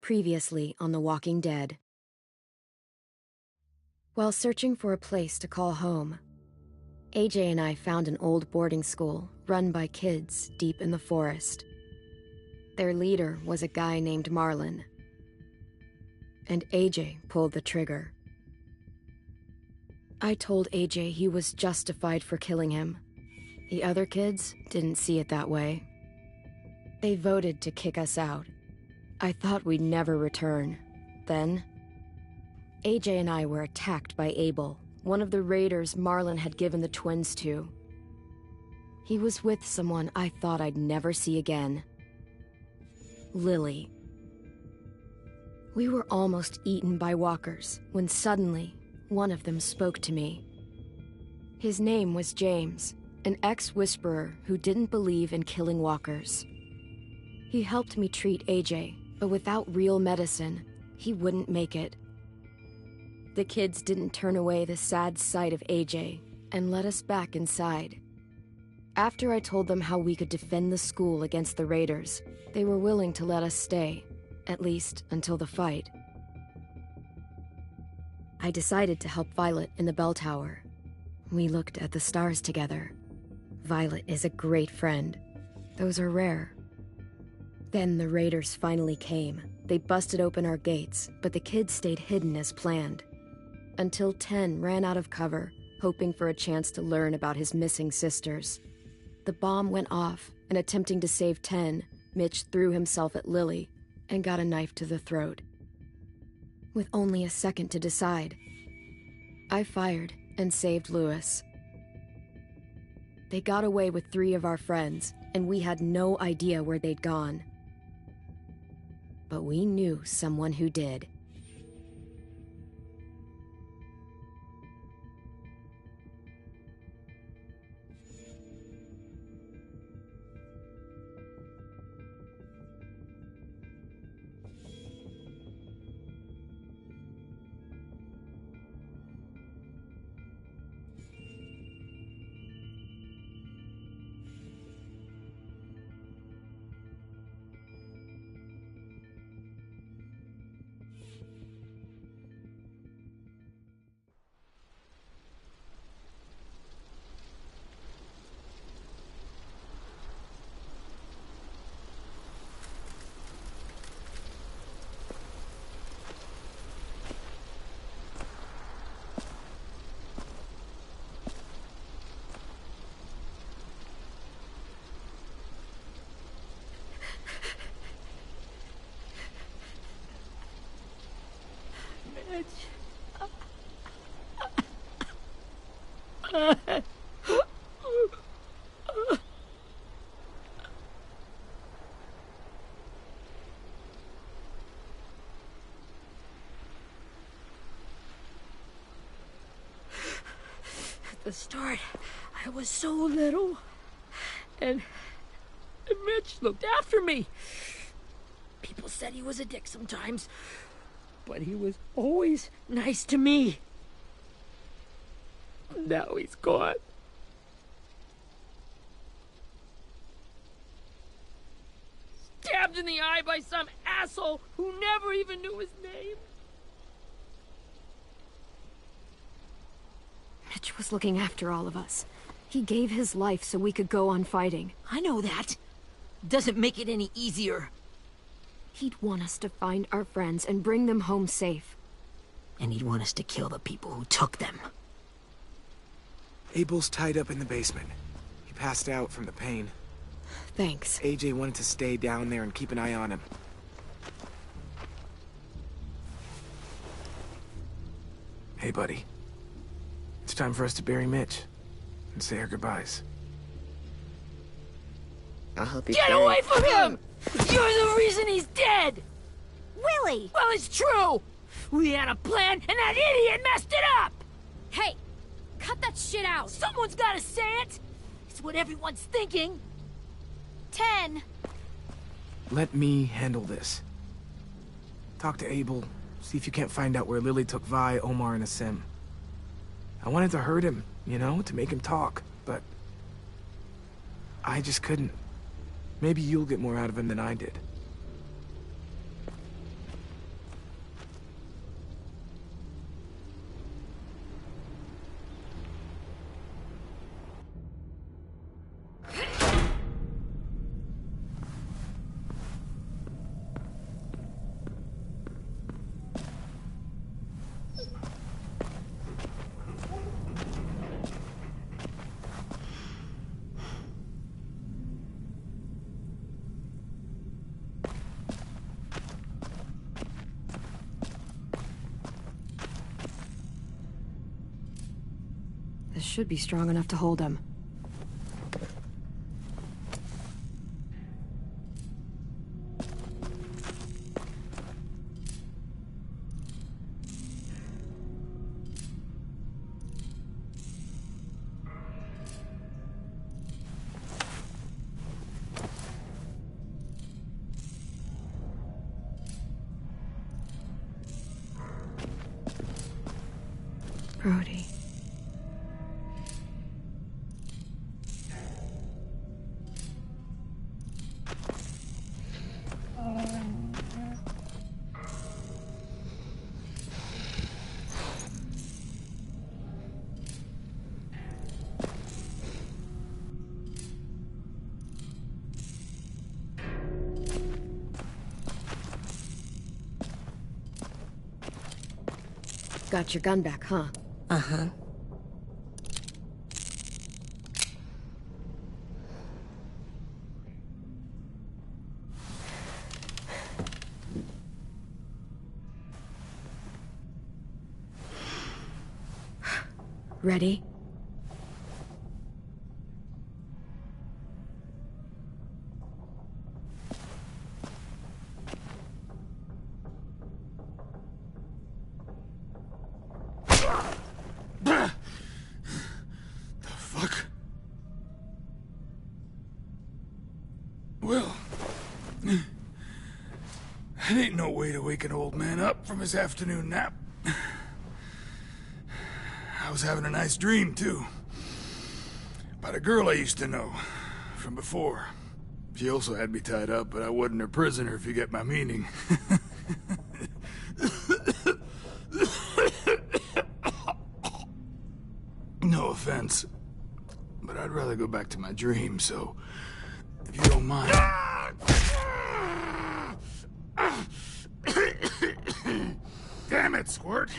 Previously on The Walking Dead. While searching for a place to call home, AJ and I found an old boarding school run by kids deep in the forest. Their leader was a guy named Marlon, and AJ pulled the trigger. I told AJ he was justified for killing him. The other kids didn't see it that way. They voted to kick us out. I thought we'd never return. Then, AJ and I were attacked by Abel, one of the raiders Marlon had given the twins to. He was with someone I thought I'd never see again. Lily. We were almost eaten by walkers when suddenly one of them spoke to me. His name was James, an ex-whisperer who didn't believe in killing walkers. He helped me treat AJ, but without real medicine, he wouldn't make it. The kids didn't turn away the sad sight of AJ and let us back inside. After I told them how we could defend the school against the raiders, they were willing to let us stay, at least until the fight. I decided to help Violet in the bell tower. We looked at the stars together. Violet is a great friend. Those are rare. Then the raiders finally came. They busted open our gates, but the kids stayed hidden as planned. Until 10 ran out of cover, hoping for a chance to learn about his missing sisters. The bomb went off, and attempting to save 10, Mitch threw himself at Lily and got a knife to the throat. With only a second to decide, I fired and saved Lewis. They got away with 3 of our friends, and we had no idea where they'd gone. But we knew someone who did. At the start, I was so little, and Mitch looked after me. People said he was a dick sometimes, but he was always nice to me. Now he's gone. Stabbed in the eye by some asshole who never even knew his name. Mitch was looking after all of us. He gave his life so we could go on fighting. I know that. Doesn't make it any easier. He'd want us to find our friends and bring them home safe. And he'd want us to kill the people who took them. Abel's tied up in the basement. He passed out from the pain. Thanks. AJ wanted to stay down there and keep an eye on him. Hey, buddy. It's time for us to bury Mitch and say our goodbyes. I'll help you. Get away from him! You're the reason he's dead! Willie! Well, it's true! We had a plan, and that idiot messed it up! Hey! Cut that shit out! Someone's gotta say it! It's what everyone's thinking! 10! Let me handle this. Talk to Abel, see if you can't find out where Lily took Vi, Omar, and Asim. I wanted to hurt him, you know, to make him talk, but I just couldn't. Maybe you'll get more out of him than I did. should be strong enough to hold him. Brody. Got your gun back, huh? Uh-huh. Ready? Well, it ain't no way to wake an old man up from his afternoon nap. I was having a nice dream, too. About a girl I used to know from before. She also had me tied up, but I wasn't her prisoner, if you get my meaning. No offense, but I'd rather go back to my dream, so... if you don't mind. Damn it, Squirt.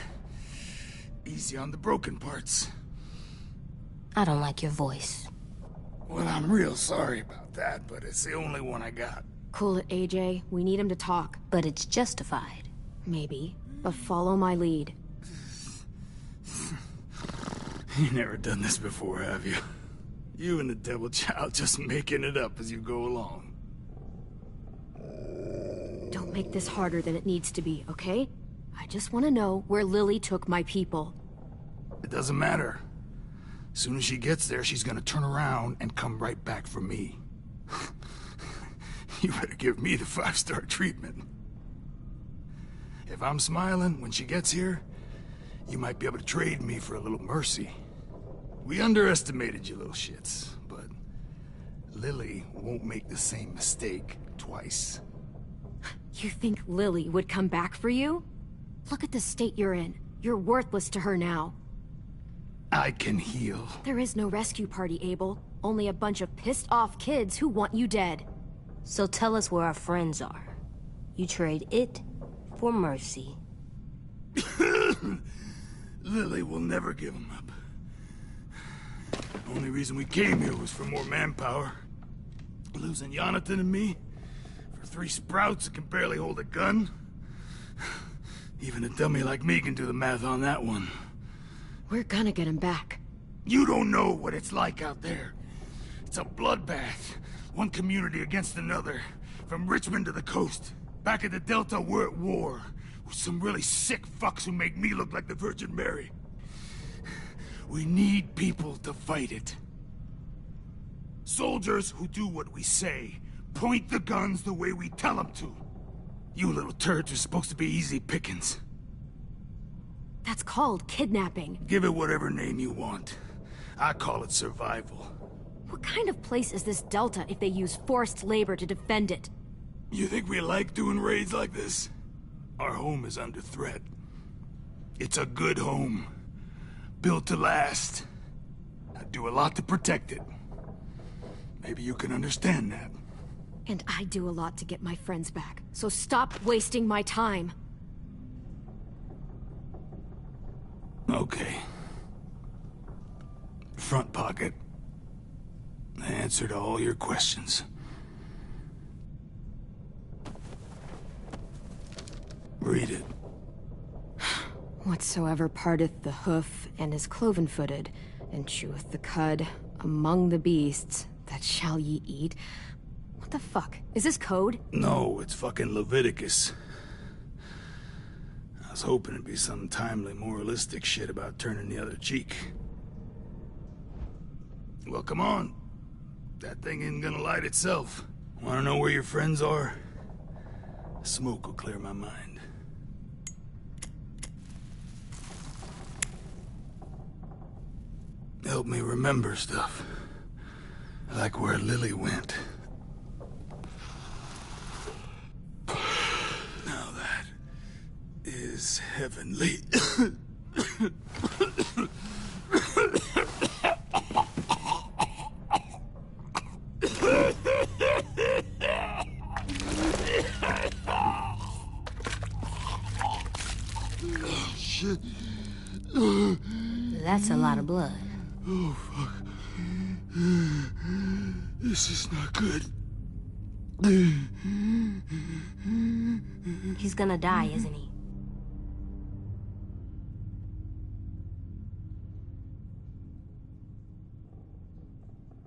Easy on the broken parts. I don't like your voice. Well, I'm real sorry about that, but it's the only one I got. Cool it, AJ. We need him to talk. But it's justified. Maybe. But follow my lead. You've never done this before, have you? You and the devil child just making it up as you go along. Don't make this harder than it needs to be, okay? I just want to know where Lily took my people. It doesn't matter. As soon as she gets there, she's gonna turn around and come right back for me. You better give me the 5-star treatment. If I'm smiling when she gets here, you might be able to trade me for a little mercy. We underestimated you little shits, but Lily won't make the same mistake twice. You think Lily would come back for you? Look at the state you're in. You're worthless to her now. I can heal. There is no rescue party, Abel. Only a bunch of pissed-off kids who want you dead. So tell us where our friends are. You trade it for mercy. Lily will never give them up. The only reason we came here was for more manpower. Losing Jonathan and me for 3 sprouts that can barely hold a gun. Even a dummy like me can do the math on that one. We're gonna get him back. You don't know what it's like out there. It's a bloodbath. One community against another. From Richmond to the coast. Back at the Delta, we're at war. With some really sick fucks who make me look like the Virgin Mary. We need people to fight it. Soldiers who do what we say. Point the guns the way we tell them to. You little turds are supposed to be easy pickings. That's called kidnapping. Give it whatever name you want. I call it survival. What kind of place is this Delta if they use forced labor to defend it? You think we like doing raids like this? Our home is under threat. It's a good home. Built to last. I do a lot to protect it. Maybe you can understand that. And I do a lot to get my friends back. So stop wasting my time. Okay. Front pocket. The answer to all your questions. Read it. Whatsoever parteth the hoof and is cloven-footed and cheweth the cud among the beasts that shall ye eat. What the fuck? Is this code? No, it's fucking Leviticus. I was hoping it'd be some timely moralistic shit about turning the other cheek. Well, come on. That thing isn't gonna light itself. Wanna know where your friends are? Smoke will clear my mind. Help me remember stuff. Like where Lily went. Now that is heavenly. Shit. That's a lot of blood. Oh, fuck. This is not good. He's gonna die, isn't he?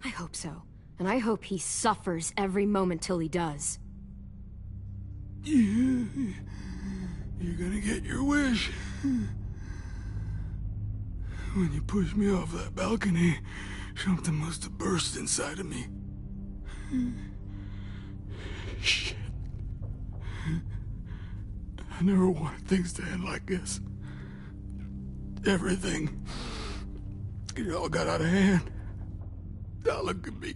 I hope so. And I hope he suffers every moment till he does. You're gonna get your wish. When you pushed me off that balcony, something must have burst inside of me. Shit. I never wanted things to end like this. Everything. It all got out of hand. Now look at me.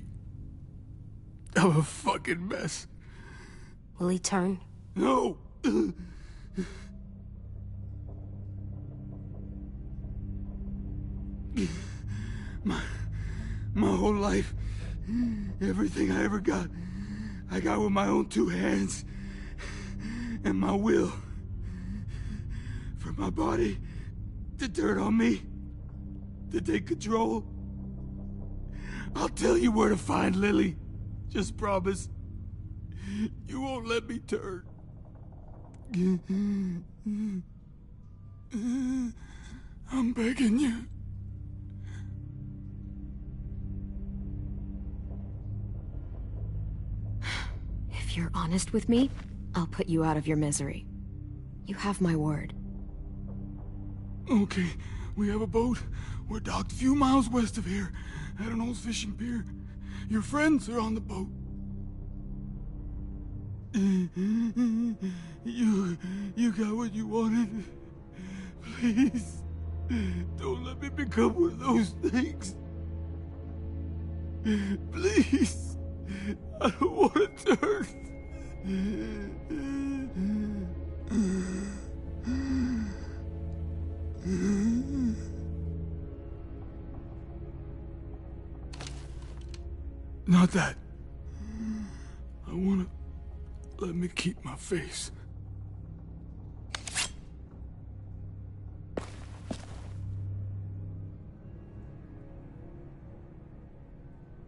I'm a fucking mess. Will he turn? No! My whole life, everything I ever got, I got with my own two hands and my will. For my body to turn on me, to take control. I'll tell you where to find Lily. Just promise. You won't let me turn. I'm begging you. If you're honest with me, I'll put you out of your misery. You have my word. Okay, we have a boat. We're docked a few miles west of here, at an old fishing pier. Your friends are on the boat. You got what you wanted. Please, don't let me become one of those things. Please, I don't want to turn. Not that. I wanna let me keep my face.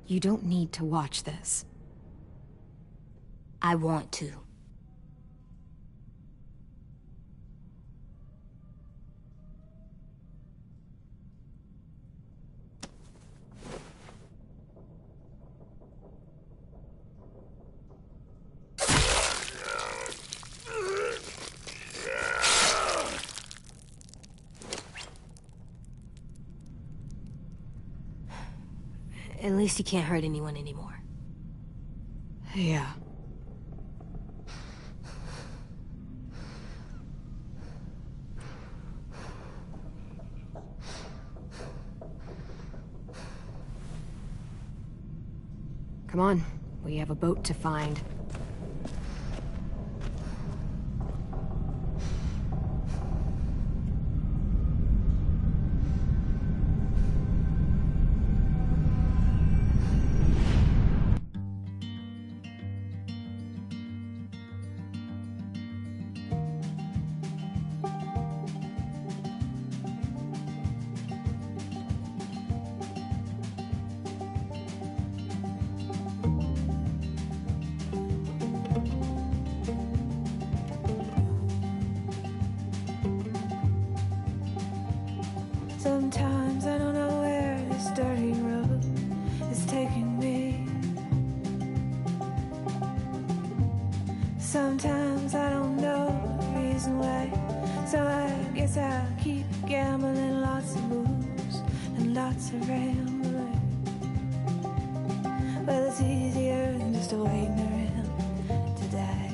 You don't need to watch this. I want to. At least he can't hurt anyone anymore. Yeah. Come on, we have a boat to find. Sometimes I don't know the reason why, so I guess I'll keep gambling. Lots of moves and lots of rambling. Well, it's easier than just waiting around to die.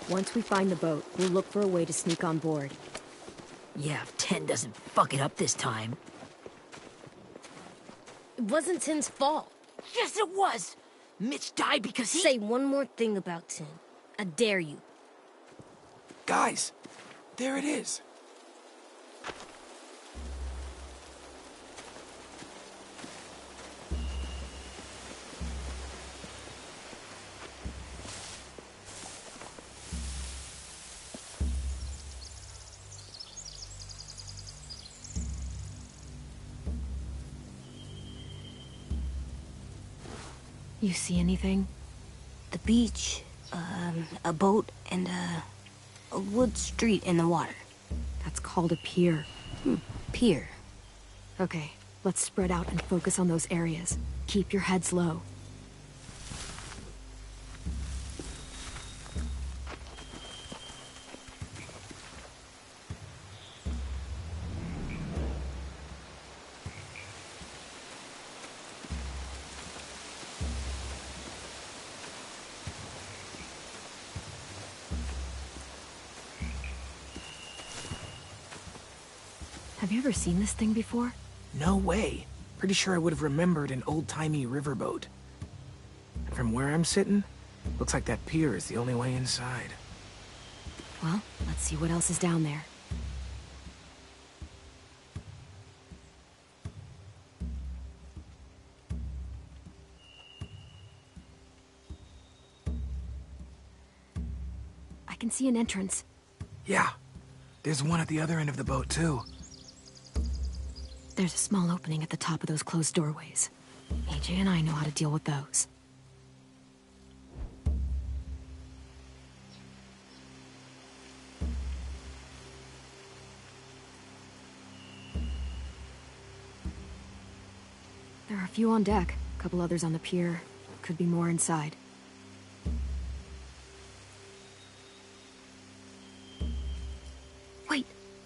Once we find the boat, we'll look for a way to sneak on board. Yeah, if 10 doesn't fuck it up this time. It wasn't Tin's fault. Yes, it was! Mitch died because he— Say one more thing about Tin. I dare you. Guys, there it is. You see anything? The beach, a boat, and a wood street in the water. That's called a pier. Pier. Okay, let's spread out and focus on those areas. Keep your heads low. Have you ever seen this thing before? No way. Pretty sure I would have remembered an old-timey riverboat. And from where I'm sitting, looks like that pier is the only way inside. Well, let's see what else is down there. I can see an entrance. Yeah, there's one at the other end of the boat, too. There's a small opening at the top of those closed doorways. AJ and I know how to deal with those. There are a few on deck, a couple others on the pier. Could be more inside. Wait,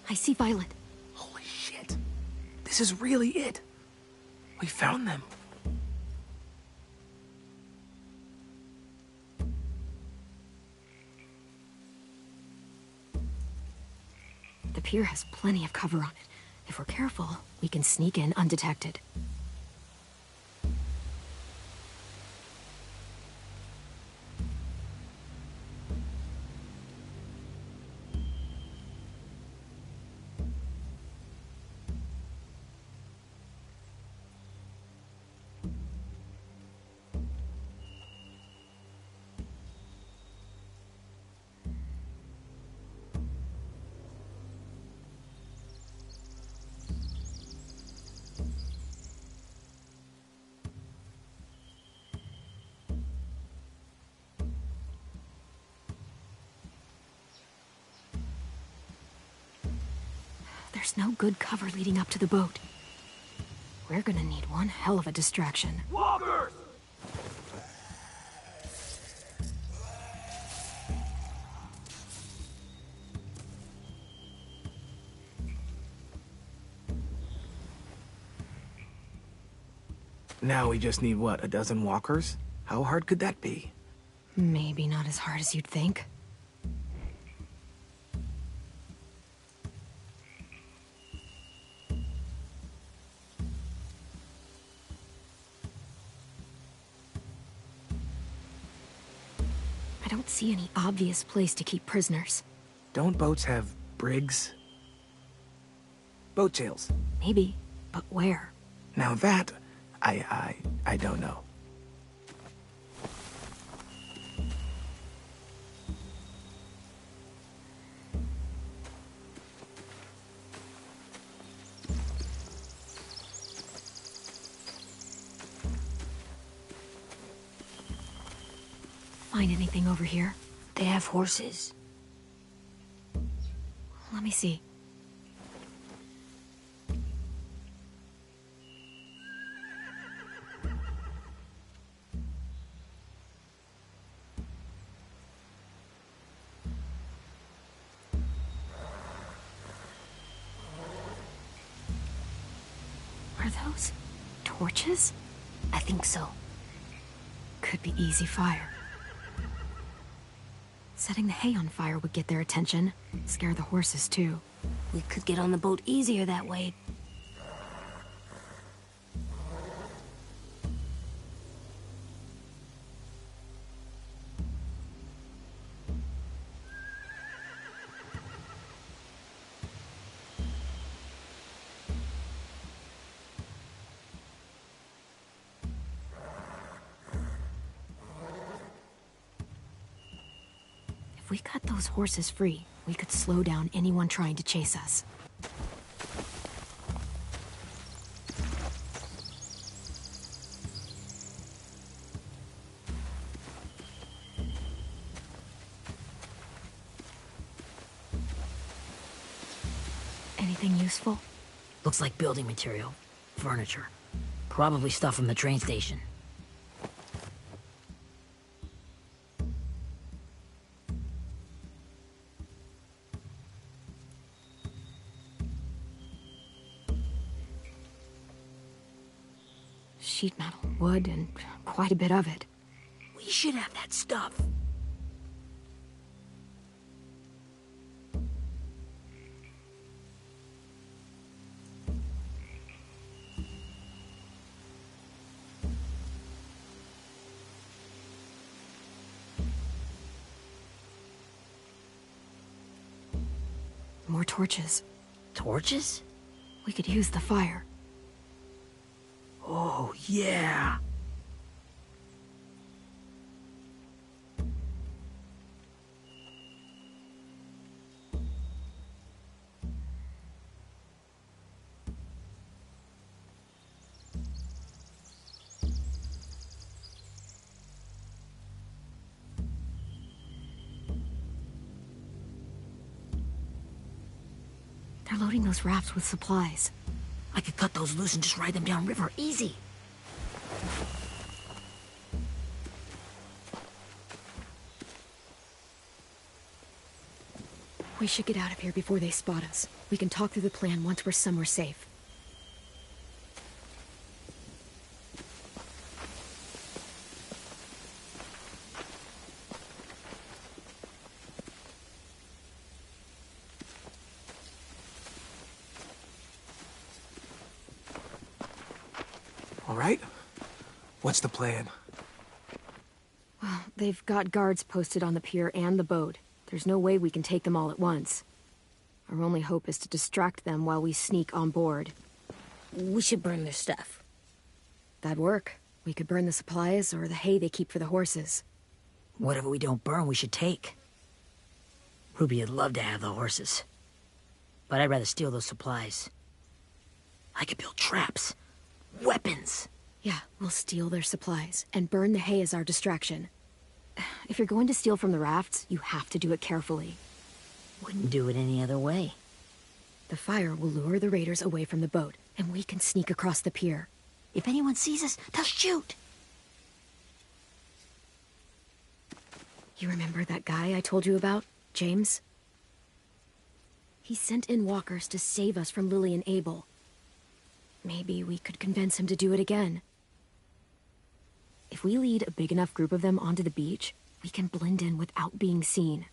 I see Violet. Holy shit. This is really it. We found them. The pier has plenty of cover on it. If we're careful, we can sneak in undetected. There's no good cover leading up to the boat. We're gonna need one hell of a distraction. Walkers! Now we just need, what, a dozen walkers? How hard could that be? Maybe not as hard as you'd think. don't see any obvious place to keep prisoners. Don't boats have brigs? Boat jails. Maybe, but where? Now that, I don't know. Find anything over here? They have horses. Let me see. Are those torches? I think so. Could be easy fire. Setting the hay on fire would get their attention. Scare the horses, too. We could get on the boat easier that way. If we cut those horses free, we could slow down anyone trying to chase us. Anything useful? Looks like building material. Furniture. Probably stuff from the train station. Sheet metal, wood, and quite a bit of it. We should have that stuff. More torches. Torches? We could use the fire. Oh, yeah. They're loading those rafts with supplies. I could cut those loose and just ride them downriver. Easy. We should get out of here before they spot us. We can talk through the plan once we're somewhere safe. All right? What's the plan? Well, they've got guards posted on the pier and the boat. There's no way we can take them all at once. Our only hope is to distract them while we sneak on board. We should burn their stuff. That'd work. We could burn the supplies or the hay they keep for the horses. Whatever we don't burn, we should take. Ruby would love to have the horses. But I'd rather steal those supplies. I could build traps. Weapons. Yeah, we'll steal their supplies and burn the hay as our distraction. If you're going to steal from the rafts, you have to do it carefully. Wouldn't do it any other way. The fire will lure the raiders away from the boat, and we can sneak across the pier. If anyone sees us, they'll shoot. You remember that guy I told you about, James? He sent in walkers to save us from Lily and Abel. Maybe we could convince him to do it again. If we lead a big enough group of them onto the beach, we can blend in without being seen.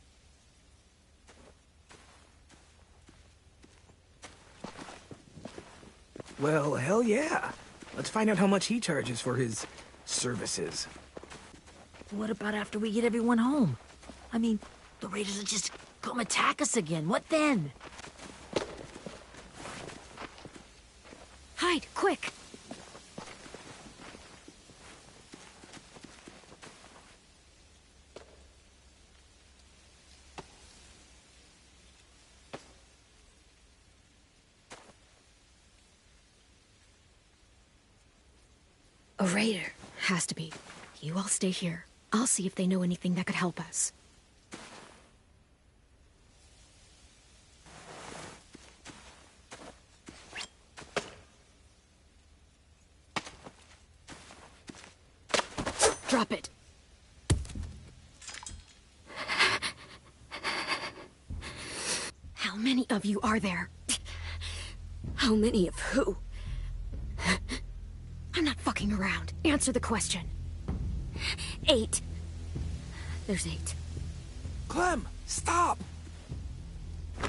Well, hell yeah. Let's find out how much he charges for his services. What about after we get everyone home? I mean, the raiders will just come attack us again. What then? Hide, quick! A raider. Has to be. You all stay here. I'll see if they know anything that could help us. Drop it. How many of you are there? How many of who? I'm not fucking around. Answer the question. 8. There's 8. Clem, stop!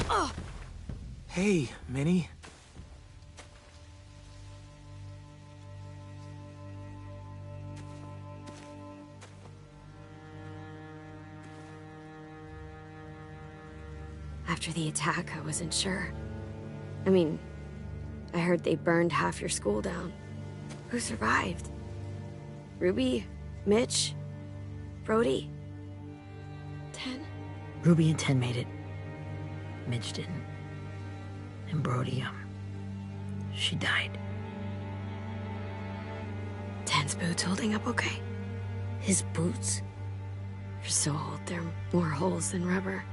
Oh! Hey, Minnie. After the attack, I wasn't sure. I mean, I heard they burned half your school down. Who survived? Ruby? Mitch? Brody? 10? Ruby and 10 made it. Mitch didn't. And Brody, she died. 10's boots holding up okay? His boots? They're so old, they're more holes than rubber.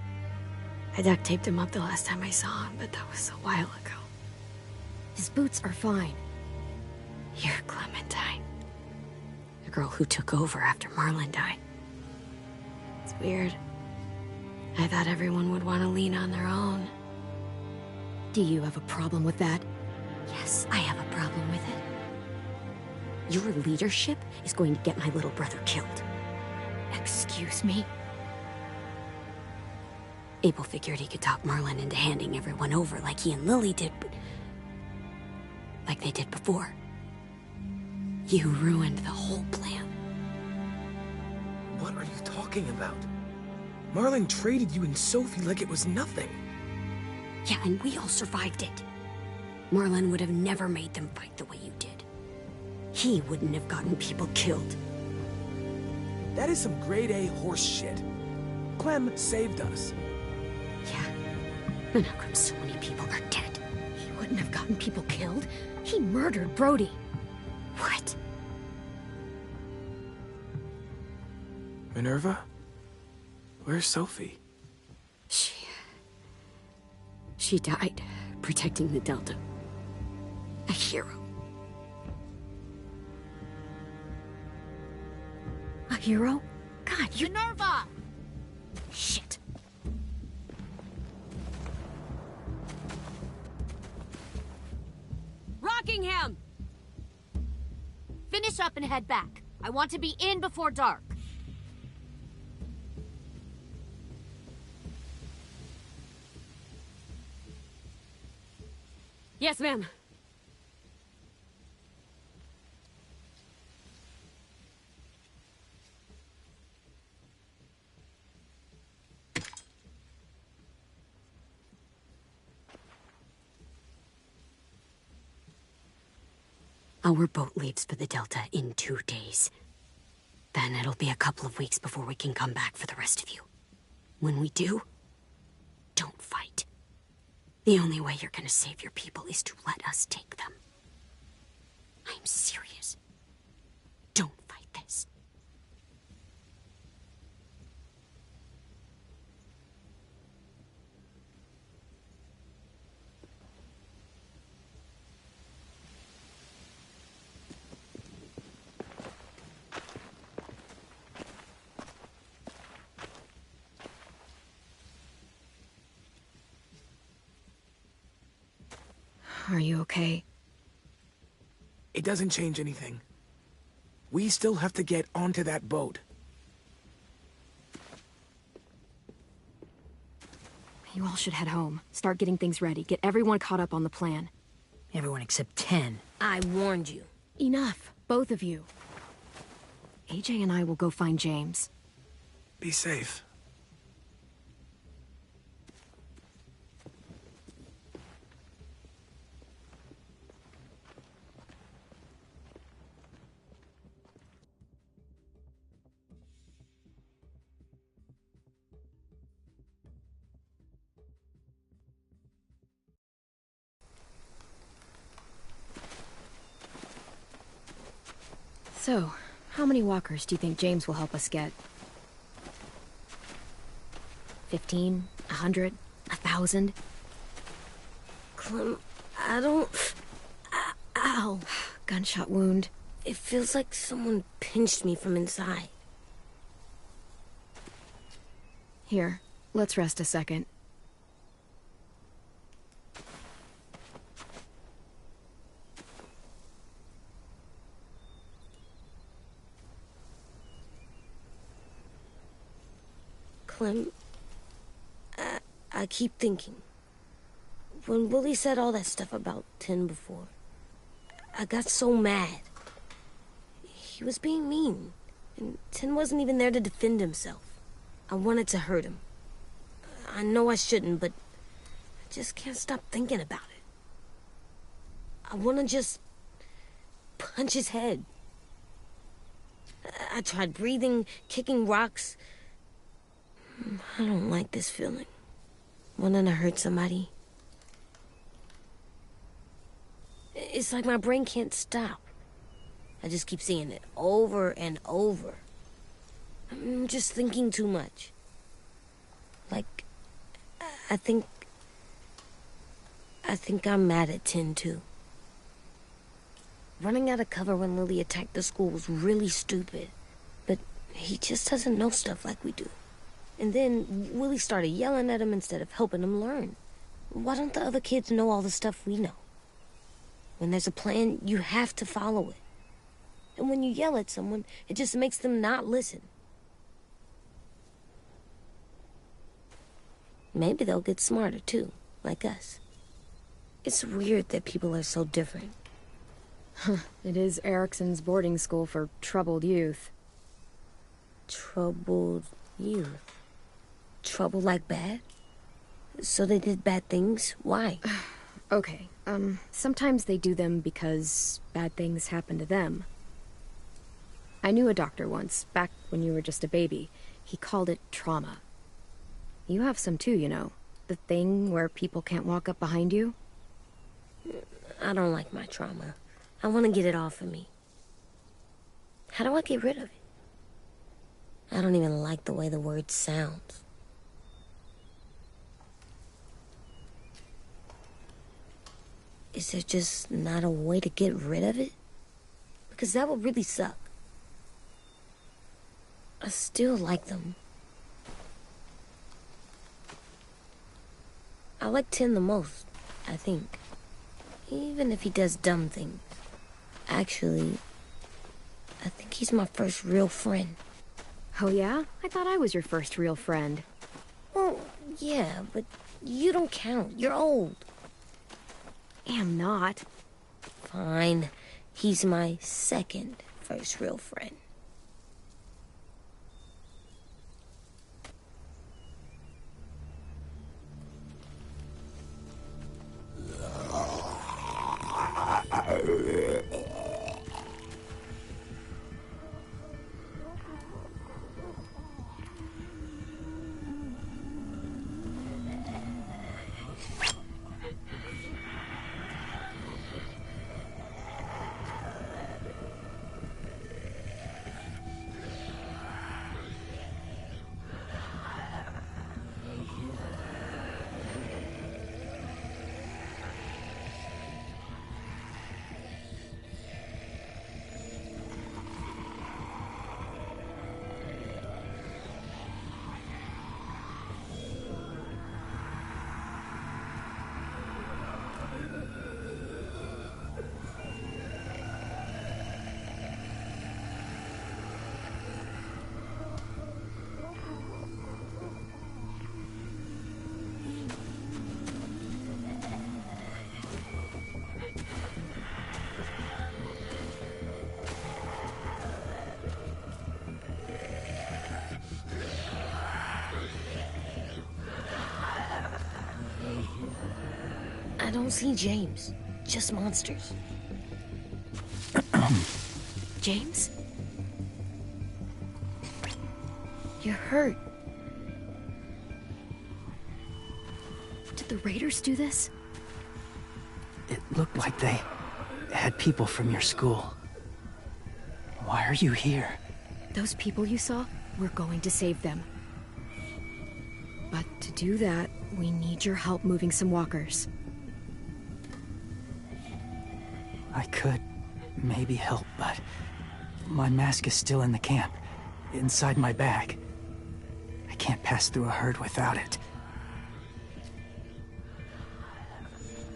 I duct taped him up the last time I saw him, but that was a while ago. His boots are fine. You're Clementine. The girl who took over after Marlon died. It's weird. I thought everyone would want to lean on their own. Do you have a problem with that? Yes, I have a problem with it. Your leadership is going to get my little brother killed. Excuse me? Abel figured he could talk Marlon into handing everyone over like he and Lily did, but... like they did before. You ruined the whole plan. What are you talking about? Marlon traded you and Sophie like it was nothing. Yeah, and we all survived it. Marlon would have never made them fight the way you did. He wouldn't have gotten people killed. That is some grade A horse shit. Clem saved us. Yeah, and how come so many people are dead? He wouldn't have gotten people killed. He murdered Brody. What? Minerva? Where's Sophie? She died protecting the Delta. A hero. A hero? God, you... Minerva! Shit. Rockingham! Finish up and head back. I want to be in before dark. Yes, ma'am. Our boat leaves for the Delta in 2 days. Then it'll be a couple of weeks before we can come back for the rest of you. When we do, don't fight. The only way you're gonna save your people is to let us take them. I'm serious. Don't fight this. Are you okay? It doesn't change anything. We still have to get onto that boat. You all should head home. Start getting things ready. Get everyone caught up on the plan. Everyone except 10. I warned you. Enough, both of you. AJ and I will go find James. Be safe. So, how many walkers do you think James will help us get? 15? 100? 1,000? Clem, I don't... Ow. Gunshot wound. It feels like someone pinched me from inside. Here, let's rest a second. Clem, I keep thinking. When Willie said all that stuff about Tin before, I got so mad. He was being mean, and Tin wasn't even there to defend himself. I wanted to hurt him. I know I shouldn't, but I just can't stop thinking about it. I want to just punch his head. I tried breathing, kicking rocks. I don't like this feeling. Wanting to hurt somebody. It's like my brain can't stop. I just keep seeing it over and over. I'm just thinking too much. Like, I think I'm mad at Tin, too. Running out of cover when Lily attacked the school was really stupid. But he just doesn't know stuff like we do. And then Willie started yelling at him instead of helping him learn. Why don't the other kids know all the stuff we know? When there's a plan, you have to follow it. And when you yell at someone, it just makes them not listen. Maybe they'll get smarter, too, like us. It's weird that people are so different. It is Erickson's boarding school for troubled youth. Troubled youth? Trouble like bad? So they did bad things? Why? Okay, sometimes they do them because bad things happen to them. I knew a doctor once, back when you were just a baby. He called it trauma. You have some too, you know. The thing where people can't walk up behind you. I don't like my trauma. I want to get it off of me. How do I get rid of it? I don't even like the way the word sounds. Is there just not a way to get rid of it? Because that would really suck. I still like them. I like Tin the most, I think. Even if he does dumb things. Actually, I think he's my first real friend. Oh yeah? I thought I was your first real friend. Well, yeah, but you don't count. You're old. Am not. Fine. He's my second first real friend. I don't see James. Just monsters. James? You're hurt. Did the Raiders do this? It looked like they had people from your school. Why are you here? Those people you saw, we're going to save them. But to do that, we need your help moving some walkers. I could maybe help, but my mask is still in the camp, inside my bag. I can't pass through a herd without it.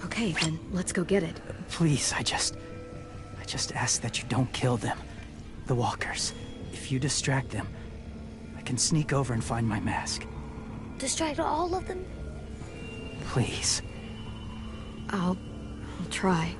Okay, then let's go get it. Please, I just ask that you don't kill them. The walkers. If you distract them, I can sneak over and find my mask. Distract all of them? Please. I'll try.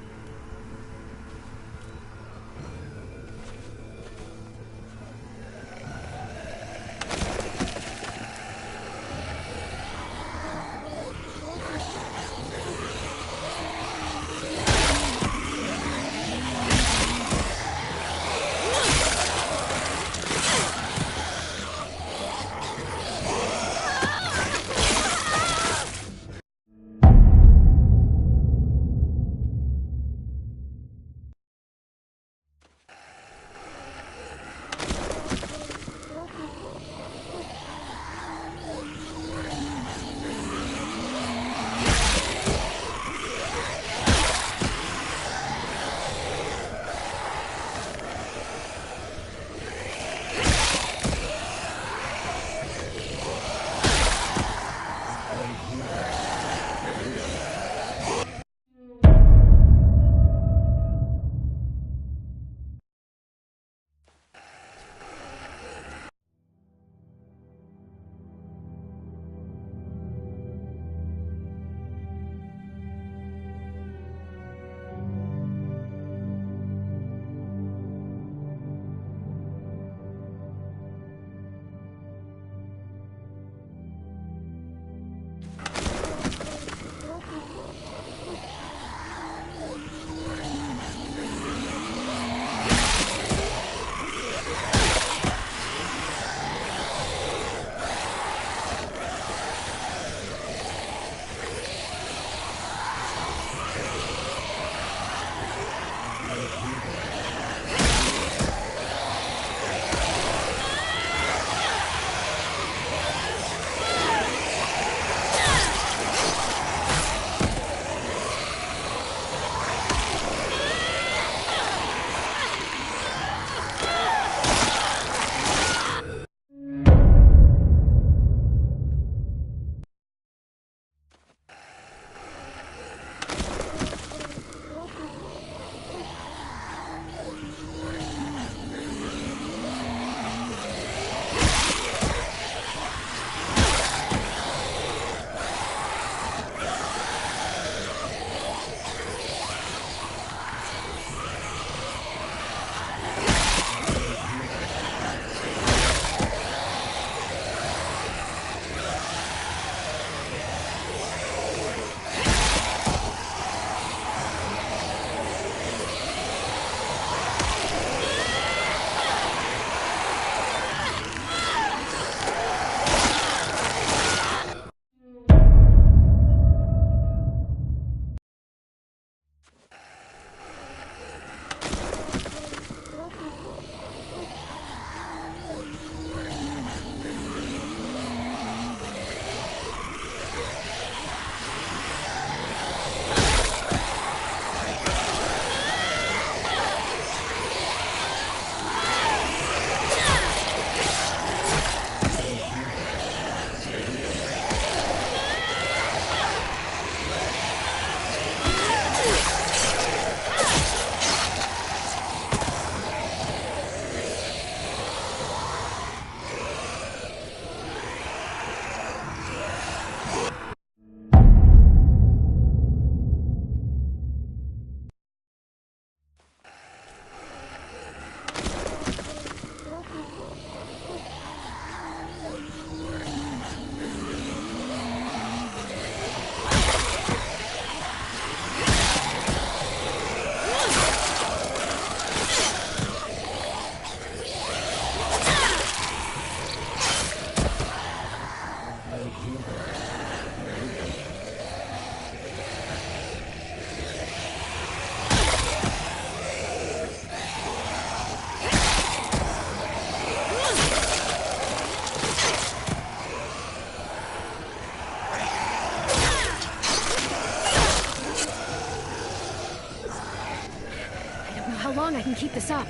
can keep this up.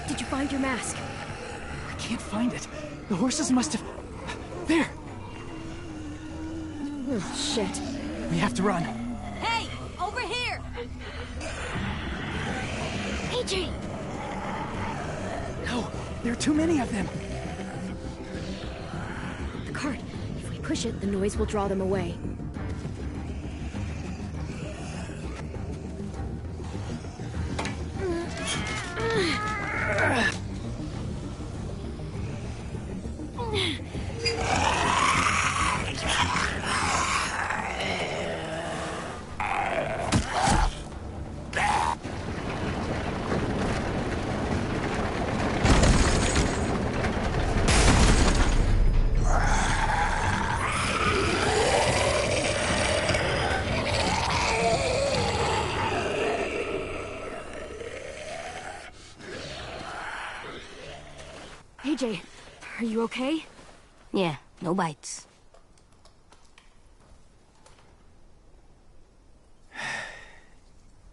Did you find your mask? I can't find it. The horses must have... There! Oh, shit. We have to run. Hey! Over here! AJ! No, there are too many of them. The cart. If we push it, the noise will draw them away. AJ, are you okay? Yeah, no bites.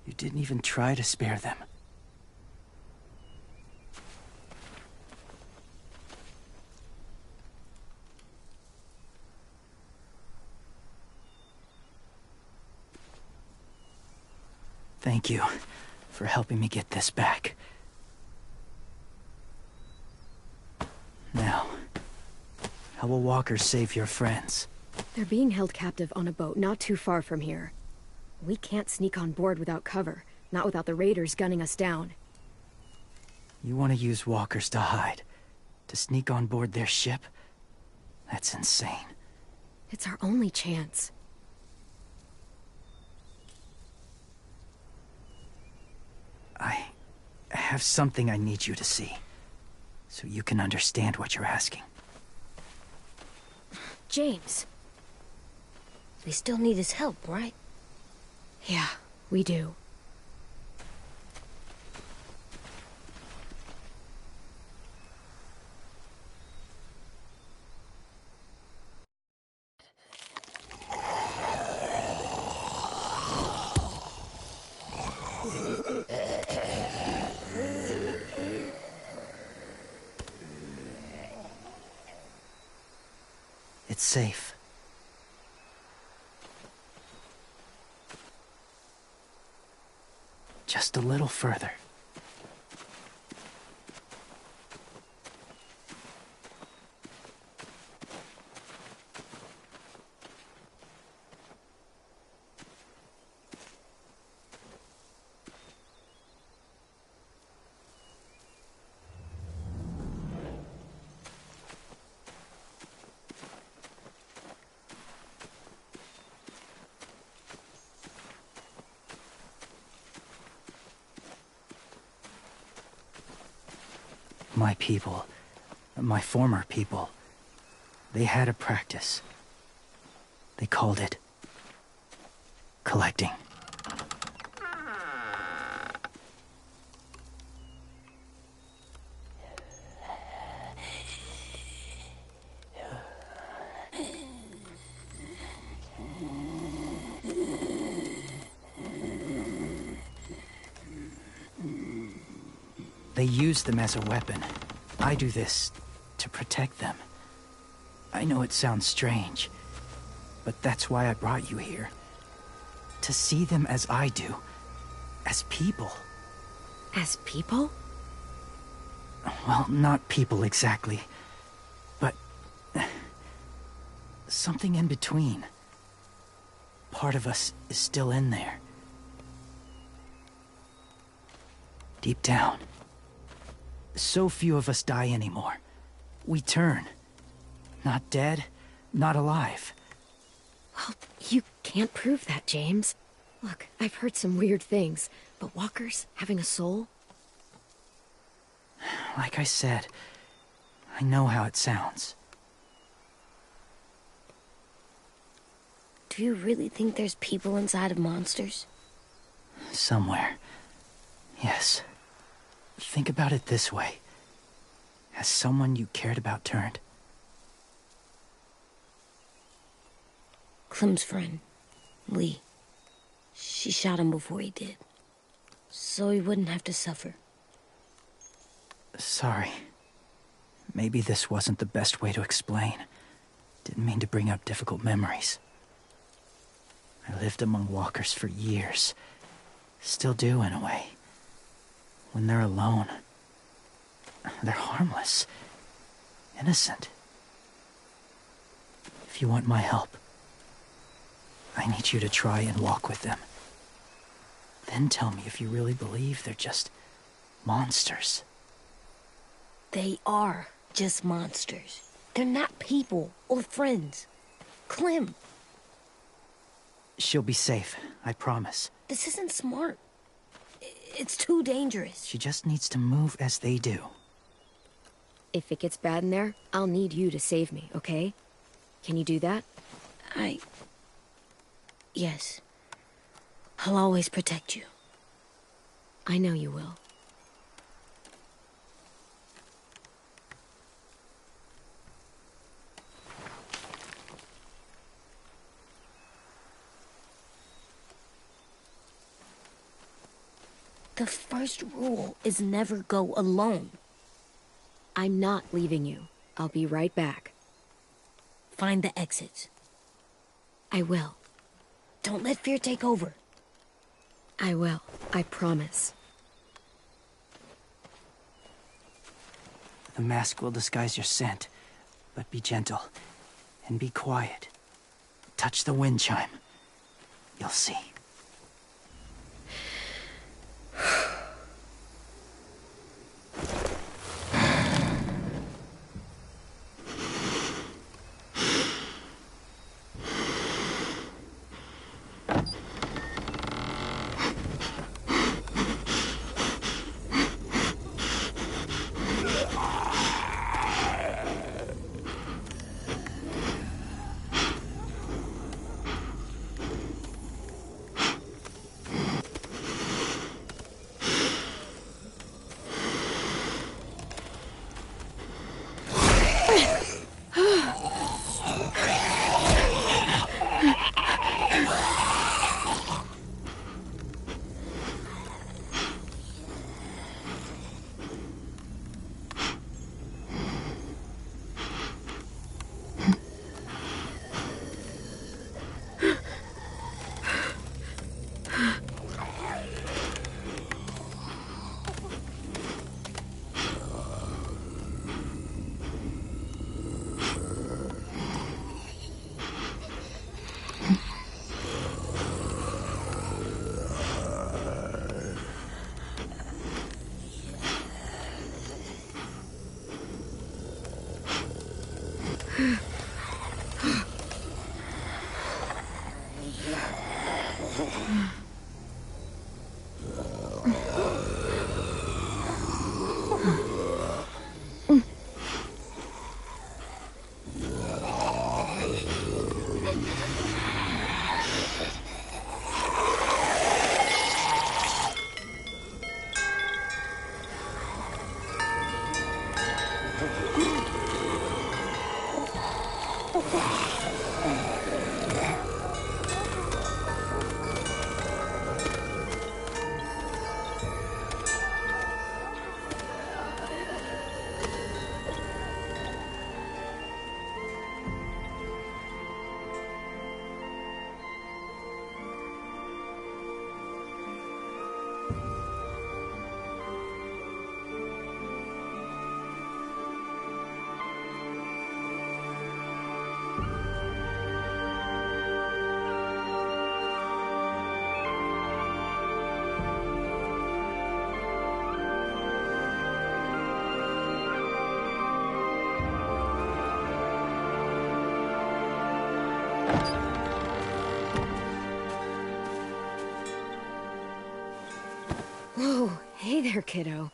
You didn't even try to spare them. Thank you for helping me get this back. Now, how will walkers save your friends? They're being held captive on a boat not too far from here. We can't sneak on board without cover, not without the raiders gunning us down. You want to use walkers to hide? To sneak on board their ship? That's insane. It's our only chance. I have something I need you to see, so you can understand what you're asking. James. We still need his help, right? Yeah, we do. It's safe. Just a little further. My people, my former people, they had a practice. They called it collecting. They use them as a weapon. I do this to protect them. I know it sounds strange, but that's why I brought you here. To see them as I do. As people. As people? Well, not people exactly, but something in between. Part of us is still in there. Deep down. So few of us die anymore. We turn. Not dead, not alive. Well, you can't prove that, James. Look, I've heard some weird things, but walkers having a soul? Like I said, I know how it sounds. Do you really think there's people inside of monsters? Somewhere. Yes. Think about it this way. Has someone you cared about turned? Clem's friend, Lee. She shot him before he did. So he wouldn't have to suffer. Sorry. Maybe this wasn't the best way to explain. Didn't mean to bring up difficult memories. I lived among walkers for years. Still do, in a way. When they're alone, they're harmless. Innocent. If you want my help, I need you to try and walk with them. Then tell me if you really believe they're just monsters. They are just monsters. They're not people or friends. Clem, She'll be safe, I promise. this isn't smart. It's too dangerous. She just needs to move as they do. If it gets bad in there, I'll need you to save me, okay? Can you do that? Yes. I'll always protect you. I know you will. The first rule is never go alone. I'm not leaving you. I'll be right back. Find the exits. I will. Don't let fear take over. I will. I promise. The mask will disguise your scent, but be gentle and be quiet. Touch the wind chime. You'll see. Whoa, hey there, kiddo.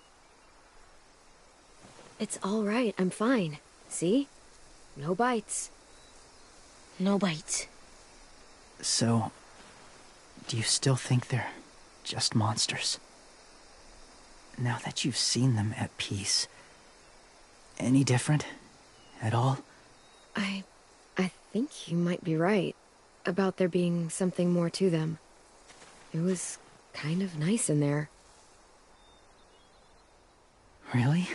It's all right, I'm fine. See? No bites. No bites. So, do you still think they're just monsters? Now that you've seen them at peace, any different at all? I think you might be right about there being something more to them. It was kind of nice in there. Really?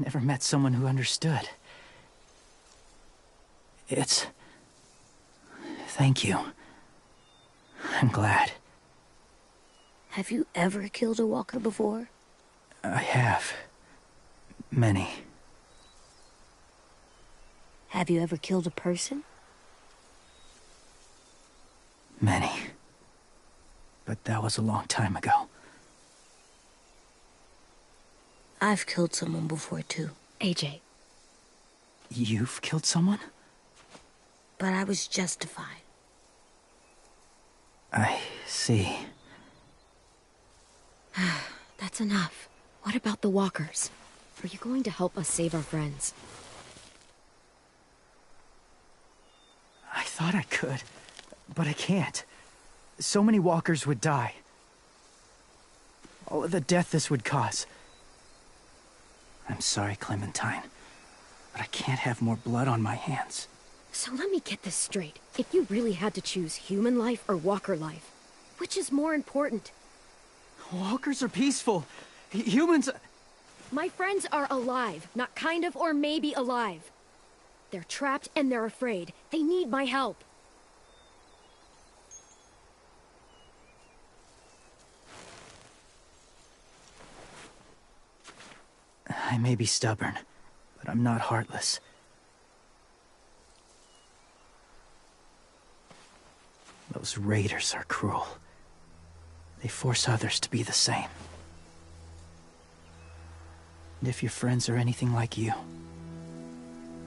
never met someone who understood. Thank you. I'm glad. Have you ever killed a walker before? I have. Many. Have you ever killed a person? Many. But that was a long time ago. I've killed someone before, too. AJ. You've killed someone? But I was justified. I see. That's enough. What about the walkers? Are you going to help us save our friends? I thought I could, but I can't. So many walkers would die. All of the death this would cause. I'm sorry, Clementine, but I can't have more blood on my hands. So let me get this straight. If you really had to choose human life or walker life, which is more important? Walkers are peaceful. Humans... My friends are alive, not kind of or maybe alive. They're trapped and they're afraid. They need my help. I may be stubborn, but I'm not heartless. Those raiders are cruel. They force others to be the same. And if your friends are anything like you,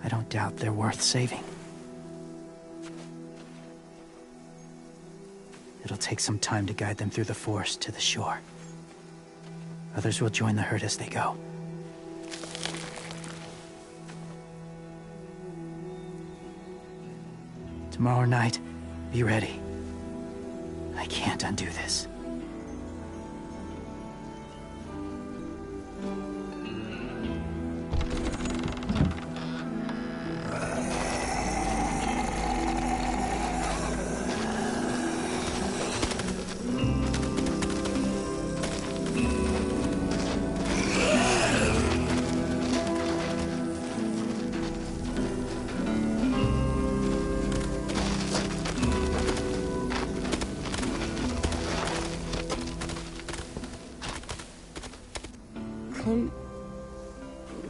I don't doubt they're worth saving. It'll take some time to guide them through the forest to the shore. Others will join the herd as they go. Tomorrow night, be ready. I can't undo this.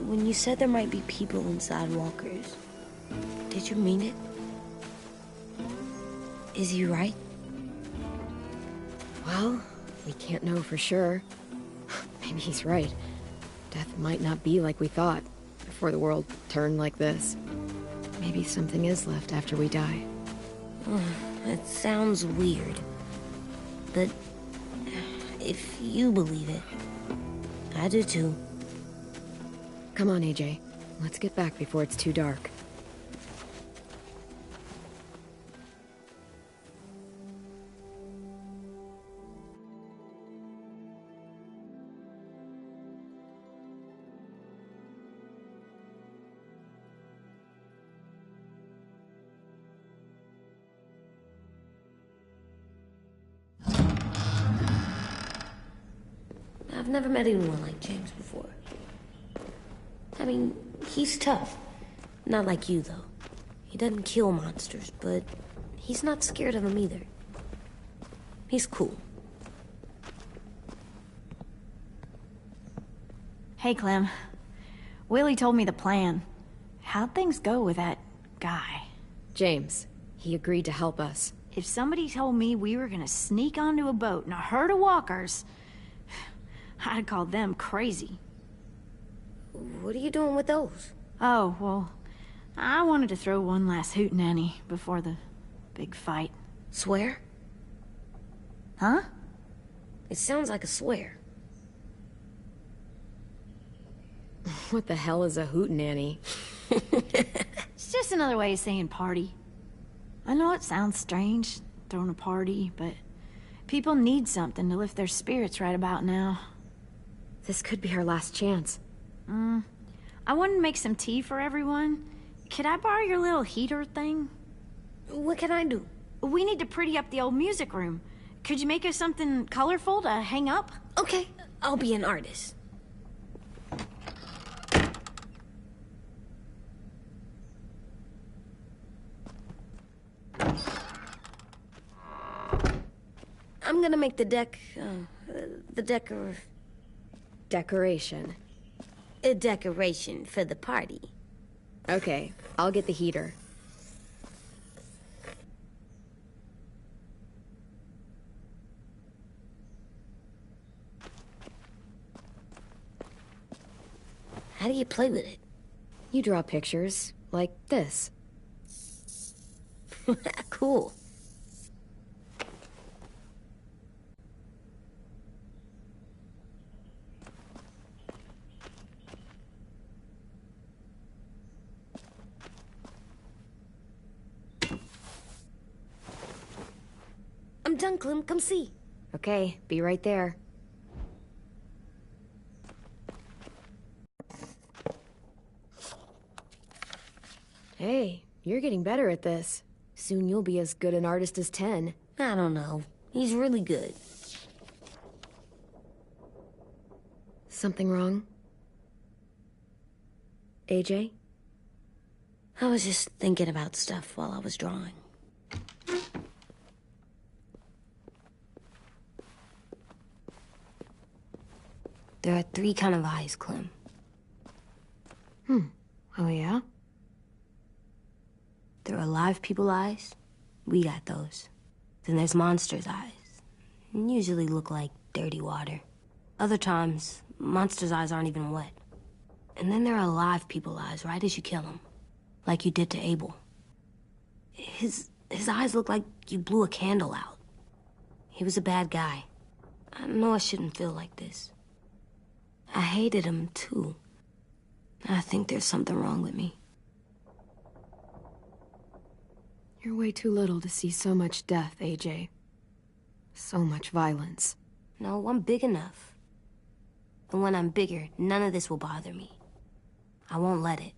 When you said there might be people inside walkers, did you mean it? Is he right? Well, we can't know for sure. Maybe he's right. Death might not be like we thought before the world turned like this. Maybe something is left after we die. It sounds weird. But if you believe it, I do too. Come on, AJ. Let's get back before it's too dark. I've never met anyone like James before. I mean, he's tough. Not like you, though. He doesn't kill monsters, but he's not scared of them either. He's cool. Hey, Clem. Willie told me the plan. How'd things go with that guy? James. He agreed to help us. If somebody told me we were gonna sneak onto a boat in a herd of walkers, I'd call them crazy. What are you doing with those? Oh, well, I wanted to throw one last hootenanny before the big fight. Swear? Huh? It sounds like a swear. What the hell is a hootenanny? It's just another way of saying party. I know it sounds strange, throwing a party, but people need something to lift their spirits right about now. This could be our last chance. I wanted to make some tea for everyone. Could I borrow your little heater thing? What can I do? We need to pretty up the old music room. Could you make us something colorful to hang up? Okay, I'll be an artist. gonna make the Decoration. a decoration for the party. Okay, I'll get the heater. How do you play with it? You draw pictures, like this. Cool. I'm done, Clem. Come see. Okay, be right there. Hey, you're getting better at this. Soon you'll be as good an artist as 10. I don't know. He's really good. Something wrong? AJ? I was just thinking about stuff while I was drawing. There are 3 kind of eyes, Clem. Oh yeah? There are live people eyes. We got those. Then there's monsters' eyes. Usually look like dirty water. Other times, monsters' eyes aren't even wet. And then there are live people eyes right as you kill them. Like you did to Abel. His eyes look like you blew a candle out. He was a bad guy. I know I shouldn't feel like this. I hated him, too. I think there's something wrong with me. You're way too little to see so much death, AJ. So much violence. No, I'm big enough. And when I'm bigger, none of this will bother me. I won't let it.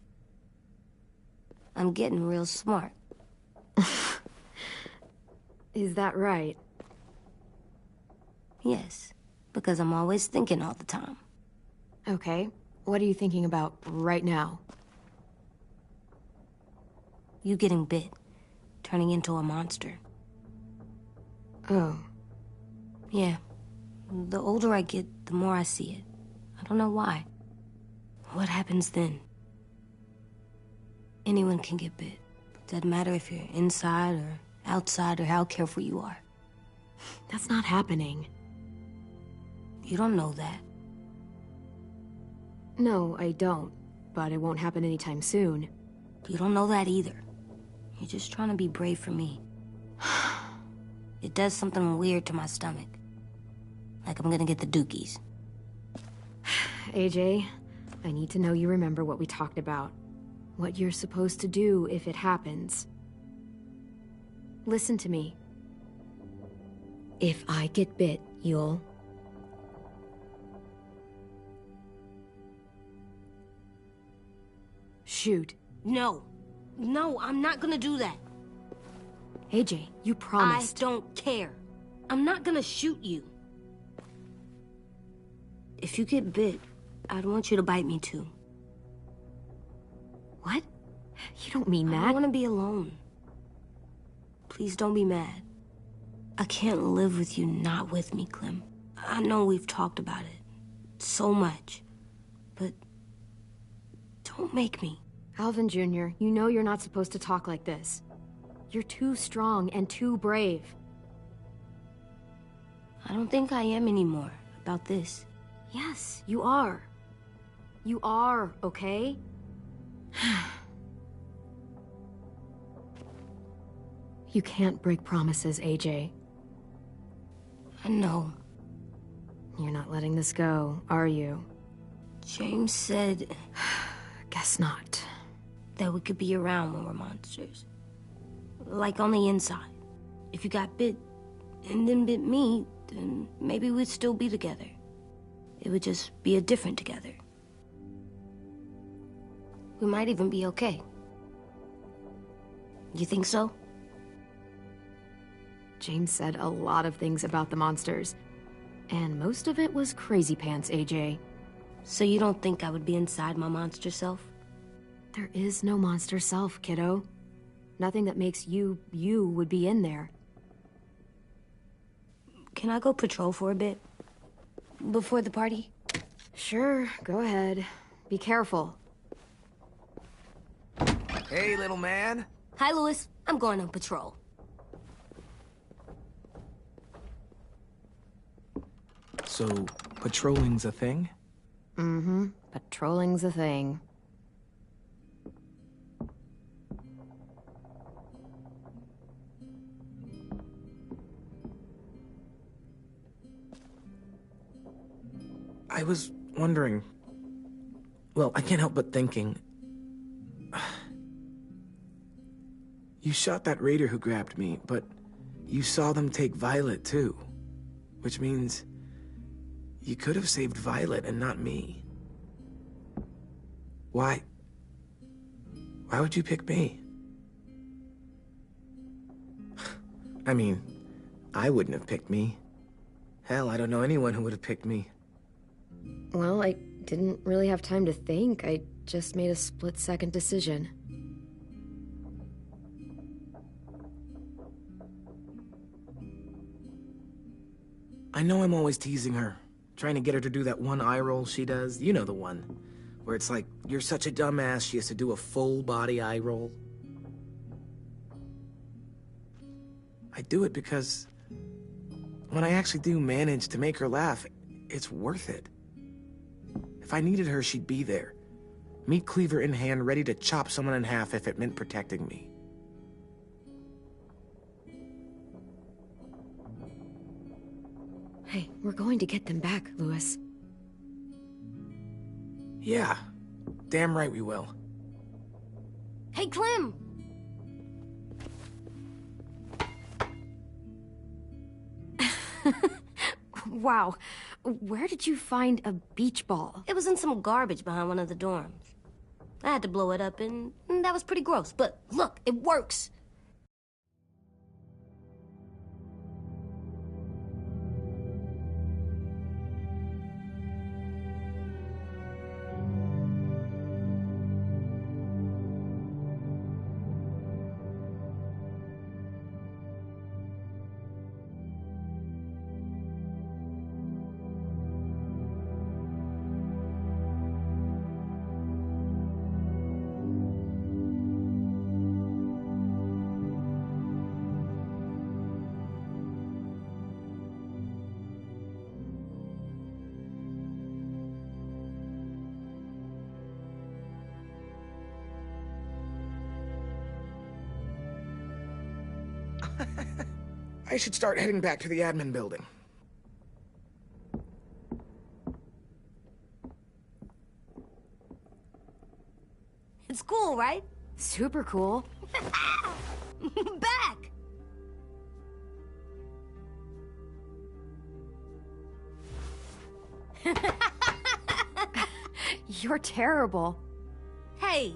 I'm getting real smart. Is that right? Yes, because I'm always thinking all the time. Okay, what are you thinking about right now? You getting bit, turning into a monster. Oh. Yeah. The older I get, the more I see it. I don't know why. What happens then? Anyone can get bit. Doesn't matter if you're inside or outside or how careful you are. That's not happening. You don't know that. No, I don't. But it won't happen anytime soon. You don't know that either. You're just trying to be brave for me. It does something weird to my stomach. Like I'm gonna get the dookies. AJ, I need to know you remember what we talked about. What you're supposed to do if it happens. Listen to me. If I get bit, you'll... shoot. No. No, I'm not gonna do that. AJ, you promised. I don't care. I'm not gonna shoot you. If you get bit, I'd want you to bite me too. What? You don't mean that. I want to be alone. Please don't be mad. I can't live with you not with me, Clem. I know we've talked about it so much, but don't make me. Alvin Jr., you know you're not supposed to talk like this. You're too strong and too brave. I don't think I am anymore about this. Yes, you are. You are, okay? You can't break promises, AJ. I know. You're not letting this go, are you? James said Guess not. that we could be around when we're monsters. Like on the inside. If you got bit and then bit me, then maybe we'd still be together. It would just be a different together. We might even be okay. You think so? James said a lot of things about the monsters. And most of it was crazy pants, AJ. So you don't think I would be inside my monster self? There is no monster self, kiddo. Nothing that makes you, you would be in there. Can I go patrol for a bit? Before the party? Sure, go ahead. Be careful. Hey, little man. Hi, Louis. I'm going on patrol. So, patrolling's a thing? Mm-hmm. Patrolling's a thing. I was wondering... Well, I can't help but thinking... You shot that raider who grabbed me, but you saw them take Violet, too. Which means... you could have saved Violet and not me. Why? Why would you pick me? I mean, I wouldn't have picked me. Hell, I don't know anyone who would have picked me. Well, I didn't really have time to think. I just made a split-second decision. I know I'm always teasing her, trying to get her to do that one eye roll she does. You know the one, where it's like, you're such a dumbass, she has to do a full-body eye roll. I do it because when I actually do manage to make her laugh, it's worth it. If I needed her, she'd be there. Meat cleaver in hand, ready to chop someone in half if it meant protecting me. Hey, we're going to get them back, Louis. Yeah, damn right we will. Hey, Clem! Wow, where did you find a beach ball? It was in some garbage behind one of the dorms. I had to blow it up, and that was pretty gross. But look, it works! I should start heading back to the admin building. It's cool, right? Super cool. Back! You're terrible. Hey!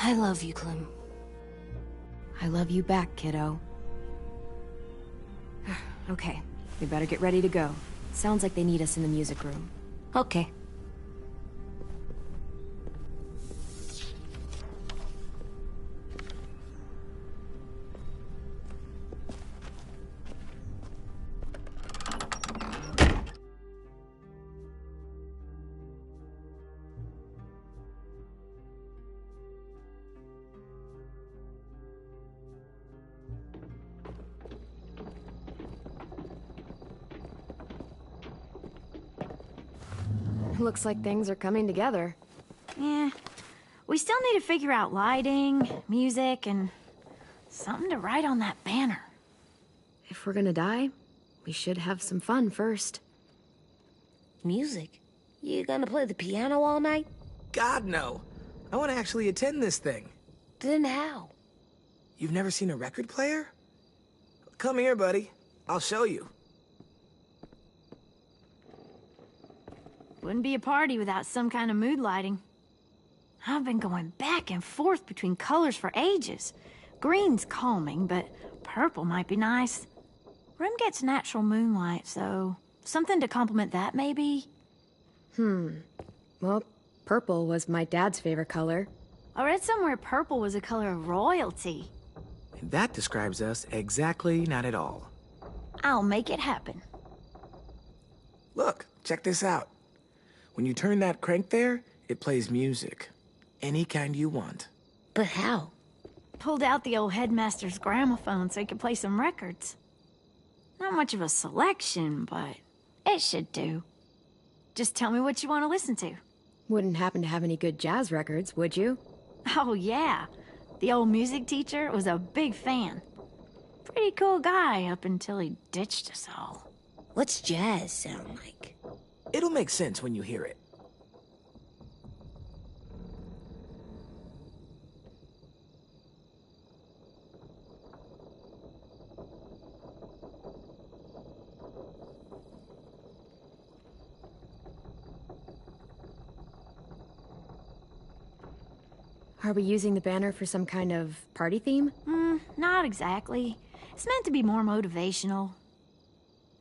I love you, Clem. I love you back, kiddo. Okay, we better get ready to go. Sounds like they need us in the music room. Okay. Looks like things are coming together. Yeah. We still need to figure out lighting, music, and something to write on that banner. If we're gonna die, we should have some fun first. Music? You gonna play the piano all night? God, no. I want to actually attend this thing. Then how? You've never seen a record player? Come here, buddy. I'll show you. Wouldn't be a party without some kind of mood lighting. I've been going back and forth between colors for ages. Green's calming, but purple might be nice. Room gets natural moonlight, so something to complement that, maybe? Well, purple was my dad's favorite color. I read somewhere purple was a color of royalty. And that describes us exactly not at all. I'll make it happen. Look, check this out. When you turn that crank there, it plays music. Any kind you want. But how? Pulled out the old headmaster's gramophone so he could play some records. Not much of a selection, but it should do. Just tell me what you want to listen to. Wouldn't happen to have any good jazz records, would you? Oh, yeah. The old music teacher was a big fan. Pretty cool guy up until he ditched us all. What's jazz sound like? It'll make sense when you hear it. Are we using the banner for some kind of party theme? Not exactly. It's meant to be more motivational.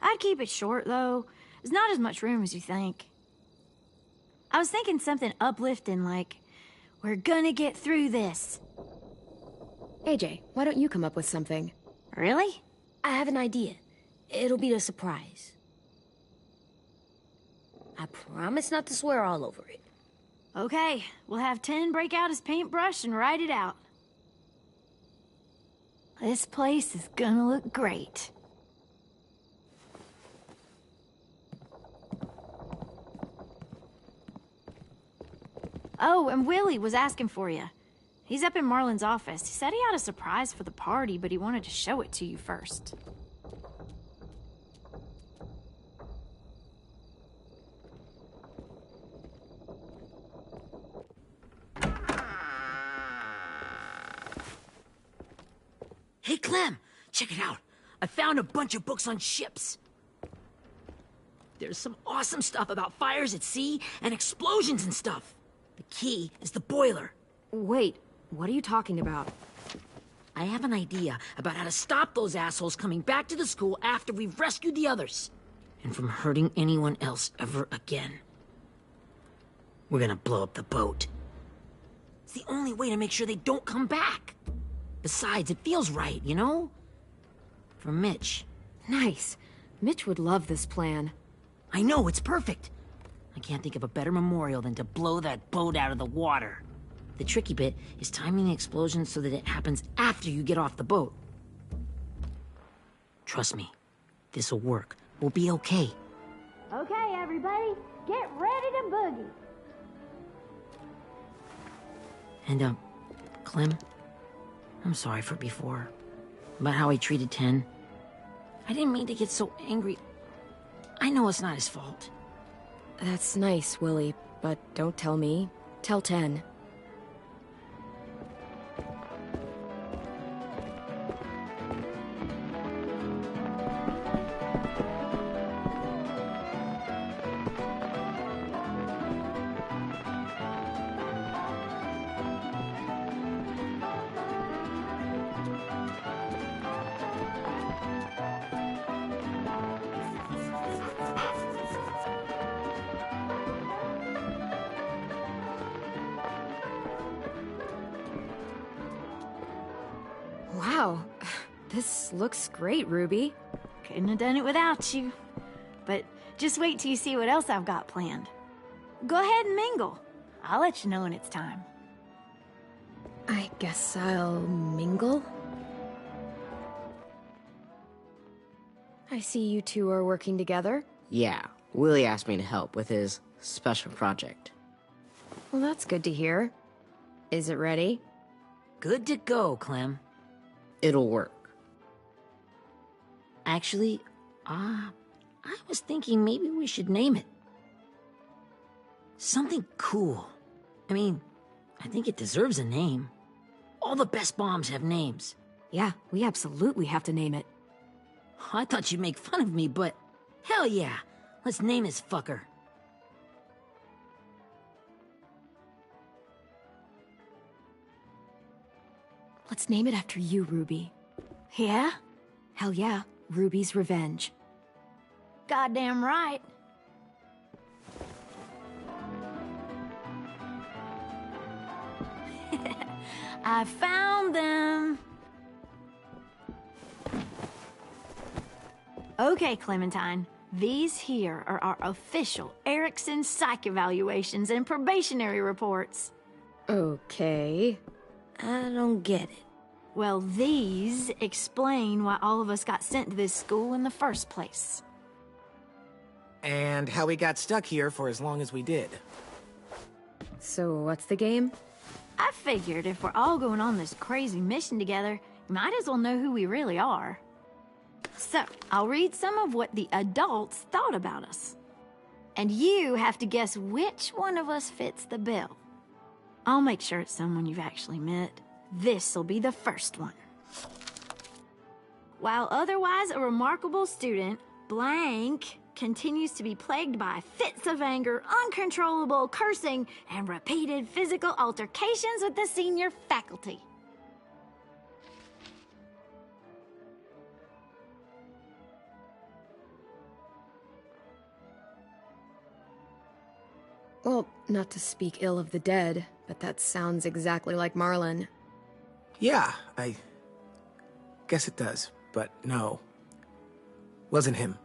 I'd keep it short, though. There's not as much room as you think. I was thinking something uplifting like, "We're gonna get through this." AJ, why don't you come up with something? Really? I have an idea. It'll be a surprise. I promise not to swear all over it. Okay, we'll have 10 break out his paintbrush and write it out. This place is gonna look great. Oh, and Willie was asking for you. He's up in Marlin's office. He said he had a surprise for the party, but he wanted to show it to you first. Hey, Clem, check it out. I found a bunch of books on ships. There's some awesome stuff about fires at sea and explosions and stuff. The key is the boiler. Wait, what are you talking about? I have an idea about how to stop those assholes coming back to the school after we've rescued the others. And from hurting anyone else ever again. We're gonna blow up the boat. It's the only way to make sure they don't come back. Besides, it feels right, you know? For Mitch. Nice. Mitch would love this plan. I know, it's perfect. I can't think of a better memorial than to blow that boat out of the water. The tricky bit is timing the explosion so that it happens after you get off the boat. Trust me, this'll work. We'll be okay. Okay, everybody, get ready to boogie. And, Clem, I'm sorry for before. About how I treated Ten. I didn't mean to get so angry. I know it's not his fault. That's nice, Willie, but don't tell me. Tell 10. Wow, this looks great, Ruby. Couldn't have done it without you. But just wait till you see what else I've got planned. Go ahead and mingle. I'll let you know when it's time. I guess I'll mingle? I see you two are working together. Yeah, Willie asked me to help with his special project. Well, that's good to hear. Is it ready? Good to go, Clem. It'll work. Actually, I was thinking maybe we should name it. Something cool. I mean, I think it deserves a name. All the best bombs have names. Yeah, we absolutely have to name it. I thought you'd make fun of me, but hell yeah. Let's name this fucker. Let's name it after you, Ruby. Yeah? Hell yeah, Ruby's revenge. Goddamn right. I found them. Okay, Clementine. These here are our official Erickson psych evaluations and probationary reports. Okay. I don't get it. Well, these explain why all of us got sent to this school in the first place. And how we got stuck here for as long as we did. So what's the game? I figured if we're all going on this crazy mission together, you might as well know who we really are. So, I'll read some of what the adults thought about us. And you have to guess which one of us fits the bill. I'll make sure it's someone you've actually met. This'll be the first one. While otherwise a remarkable student, blank continues to be plagued by fits of anger, uncontrollable cursing, and repeated physical altercations with the senior faculty. Well, not to speak ill of the dead, but that sounds exactly like Marlon. Yeah, I guess it does, but no. Wasn't him.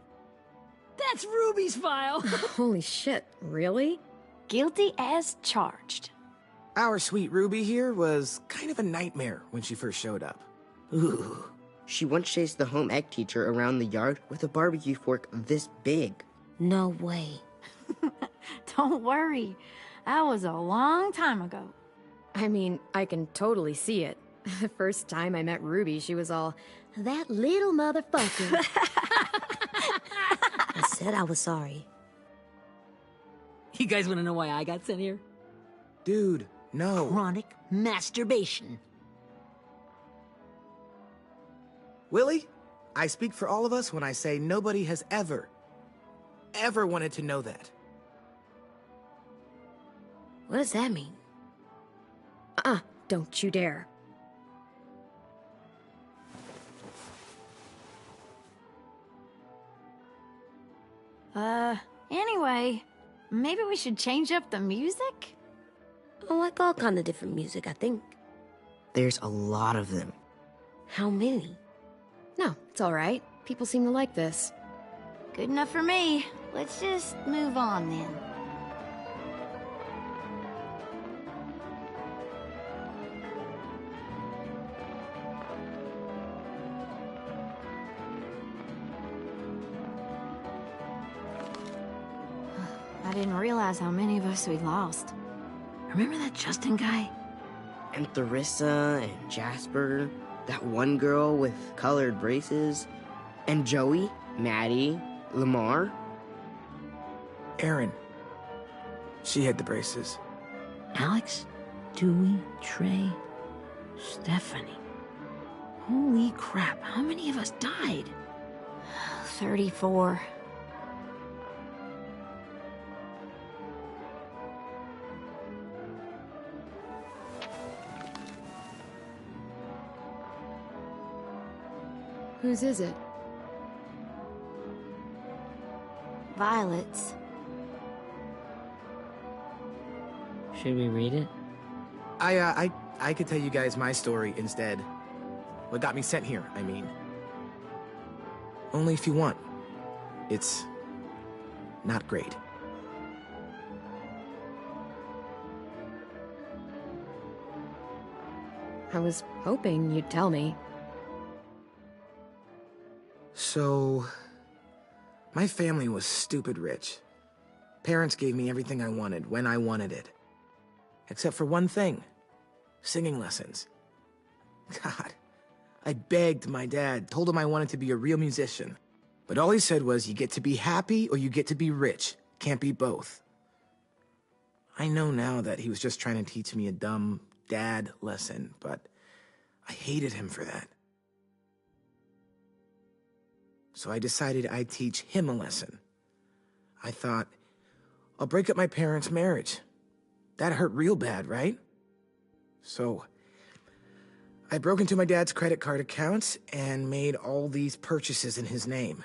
That's Ruby's file. Holy shit, really? Guilty as charged. Our sweet Ruby here was kind of a nightmare when she first showed up. Ooh. She once chased the home ec teacher around the yard with a barbecue fork this big. No way. Don't worry. That was a long time ago. I mean, I can totally see it. The first time I met Ruby, she was all, "That little motherfucker." I said I was sorry. You guys want to know why I got sent here? Dude, no. Chronic masturbation. Willie, I speak for all of us when I say nobody has ever wanted to know that. What does that mean? Don't you dare. Anyway, maybe we should change up the music? I like all kind of different music, I think. There's a lot of them. How many? No, it's all right. People seem to like this. Good enough for me. Let's just move on then. I didn't realize how many of us we lost. Remember that Justin guy? And Theresa and Jasper, that one girl with colored braces, and Joey, Maddie, Lamar. Erin. She had the braces. Alex, Dewey, Trey, Stephanie. Holy crap, how many of us died? 34. Whose is it? Violet's. Should we read it? I could tell you guys my story instead. What got me sent here, I mean. Only if you want. It's not great. I was hoping you'd tell me. So, my family was stupid rich. Parents gave me everything I wanted when I wanted it. Except for one thing. Singing lessons. God, I begged my dad, told him I wanted to be a real musician. But all he said was, you get to be happy or you get to be rich. Can't be both. I know now that he was just trying to teach me a dumb dad lesson, but I hated him for that. So I decided I'd teach him a lesson. I thought, I'll break up my parents' marriage. That hurt real bad, right? So, I broke into my dad's credit card account and made all these purchases in his name.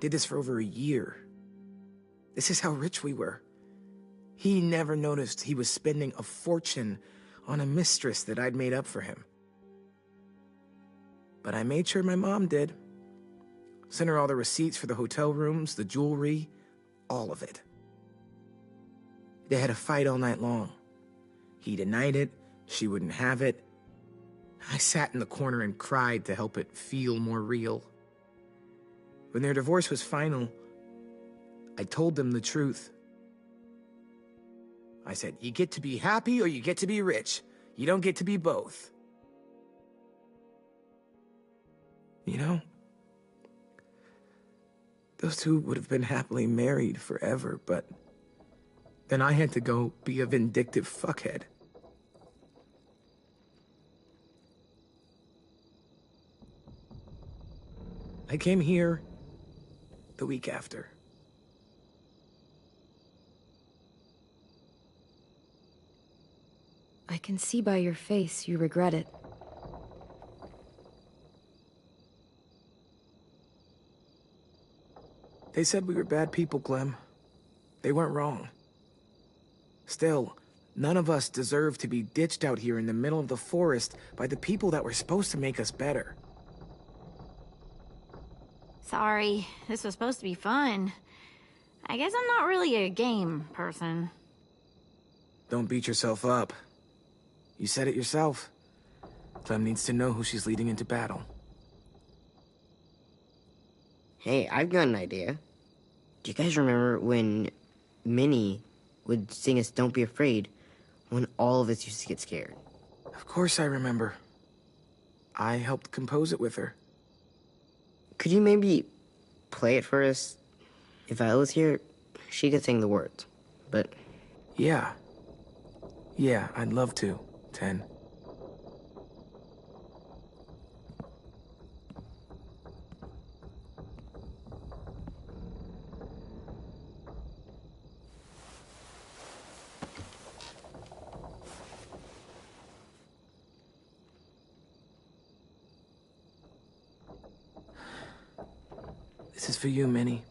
Did this for over a year. This is how rich we were. He never noticed he was spending a fortune on a mistress that I'd made up for him. But I made sure my mom did. Sent her all the receipts for the hotel rooms, the jewelry, all of it. They had a fight all night long. He denied it, she wouldn't have it. I sat in the corner and cried to help it feel more real. When their divorce was final, I told them the truth. I said, you get to be happy or you get to be rich. You don't get to be both. You know, those two would have been happily married forever, but then I had to go be a vindictive fuckhead. I came here the week after. I can see by your face you regret it. They said we were bad people, Clem. They weren't wrong. Still, none of us deserve to be ditched out here in the middle of the forest by the people that were supposed to make us better. Sorry, this was supposed to be fun. I guess I'm not really a game person. Don't beat yourself up. You said it yourself. Clem needs to know who she's leading into battle. Hey, I've got an idea. Do you guys remember when Minnie would sing us Don't Be Afraid when all of us used to get scared? Of course I remember. I helped compose it with her. Could you maybe play it for us? If Viola was here, she could sing the words, but... Yeah. Yeah, I'd love to, Ten. This is for you, Minnie.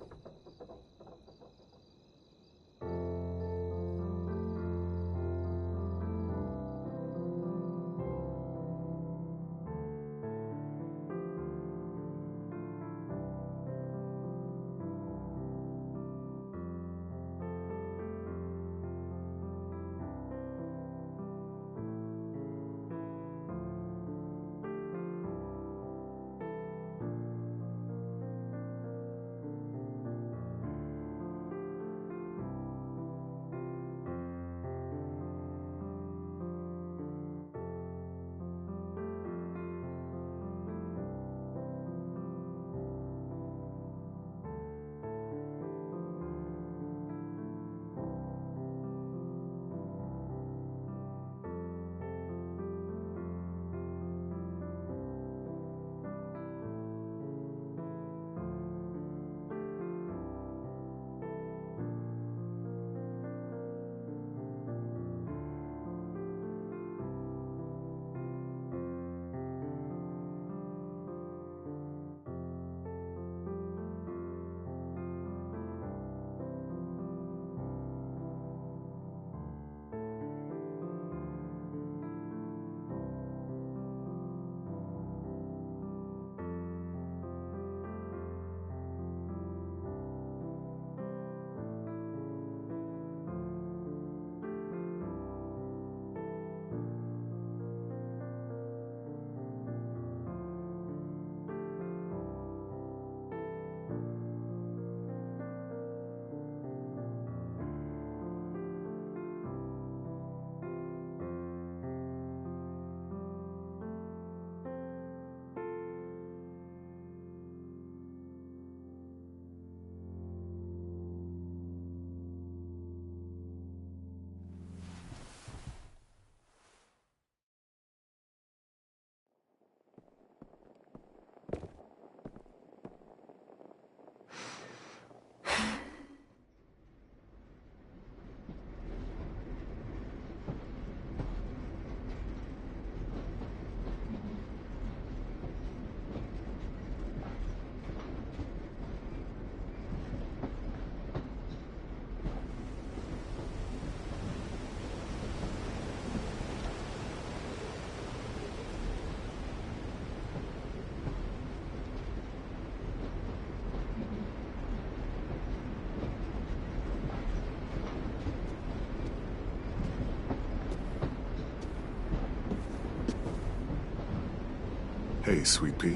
Hey, Sweet Pea.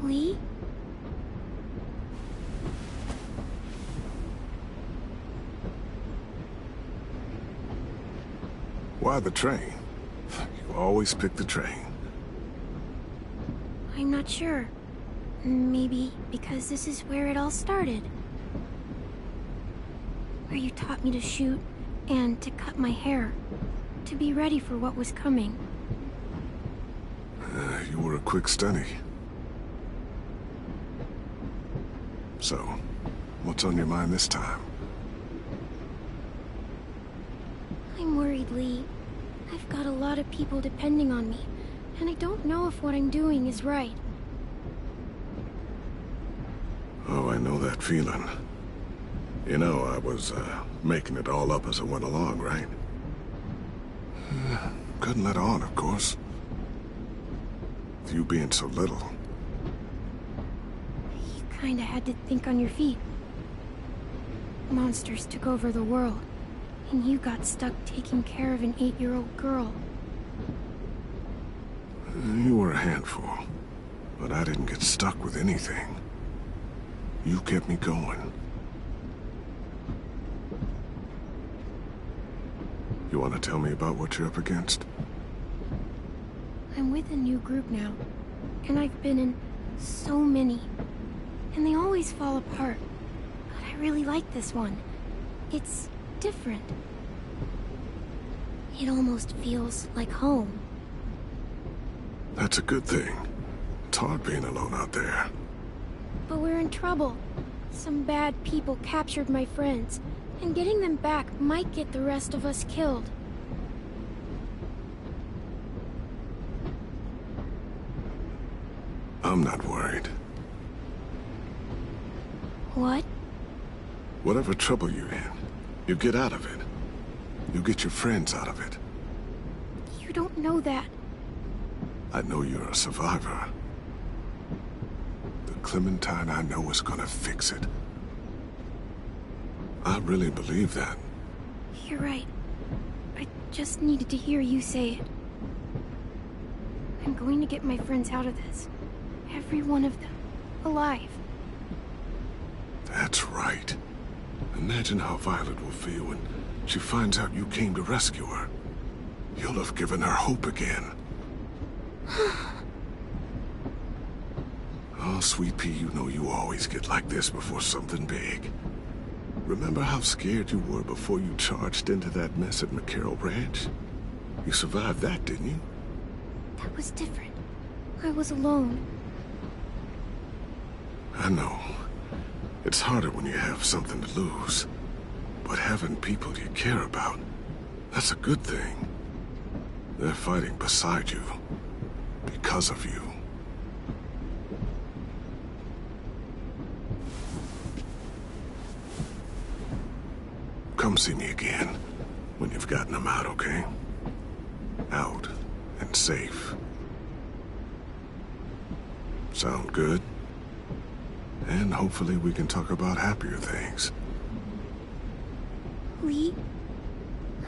Lee? Why the train? You always pick the train. I'm not sure. Maybe because this is where it all started. Where you taught me to shoot and to cut my hair. To be ready for what was coming. You were a quick study. So, what's on your mind this time? I'm worried, Lee. I've got a lot of people depending on me, and I don't know if what I'm doing is right. Oh, I know that feeling. You know, I was, making it all up as I went along, right? Couldn't let on, of course. With you being so little. You kinda had to think on your feet. Monsters took over the world, and you got stuck taking care of an 8-year-old girl. You were a handful, but I didn't get stuck with anything. You kept me going. You want to tell me about what you're up against? I'm with a new group now, and I've been in so many, and they always fall apart. But I really like this one. It's different. It almost feels like home. That's a good thing. It's hard being alone out there. But we're in trouble. Some bad people captured my friends, and getting them back might get the rest of us killed. I'm not worried. What? Whatever trouble you're in, you get out of it. You get your friends out of it. You don't know that. I know you're a survivor. The Clementine I know is gonna fix it. I really believe that. You're right. I just needed to hear you say it. I'm going to get my friends out of this. Every one of them. Alive. That's right. Imagine how Violet will feel when she finds out you came to rescue her. You'll have given her hope again. Oh, Sweet Pea, you know you always get like this before something big. Remember how scared you were before you charged into that mess at McCarroll Ranch? You survived that, didn't you? That was different. I was alone. I know. It's harder when you have something to lose. But having people you care about, that's a good thing. They're fighting beside you. Because of you. Come see me again when you've gotten them out, okay? Out and safe. Sound good? And hopefully we can talk about happier things. Lee,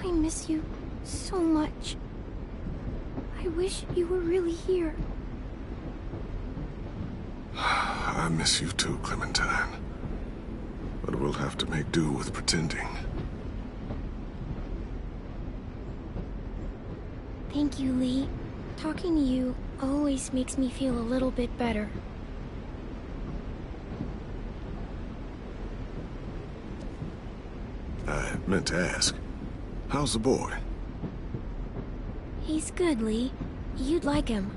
I miss you so much. I wish you were really here. I miss you too, Clementine. But we'll have to make do with pretending. Thank you, Lee. Talking to you always makes me feel a little bit better. I meant to ask, how's the boy? He's good, Lee. You'd like him.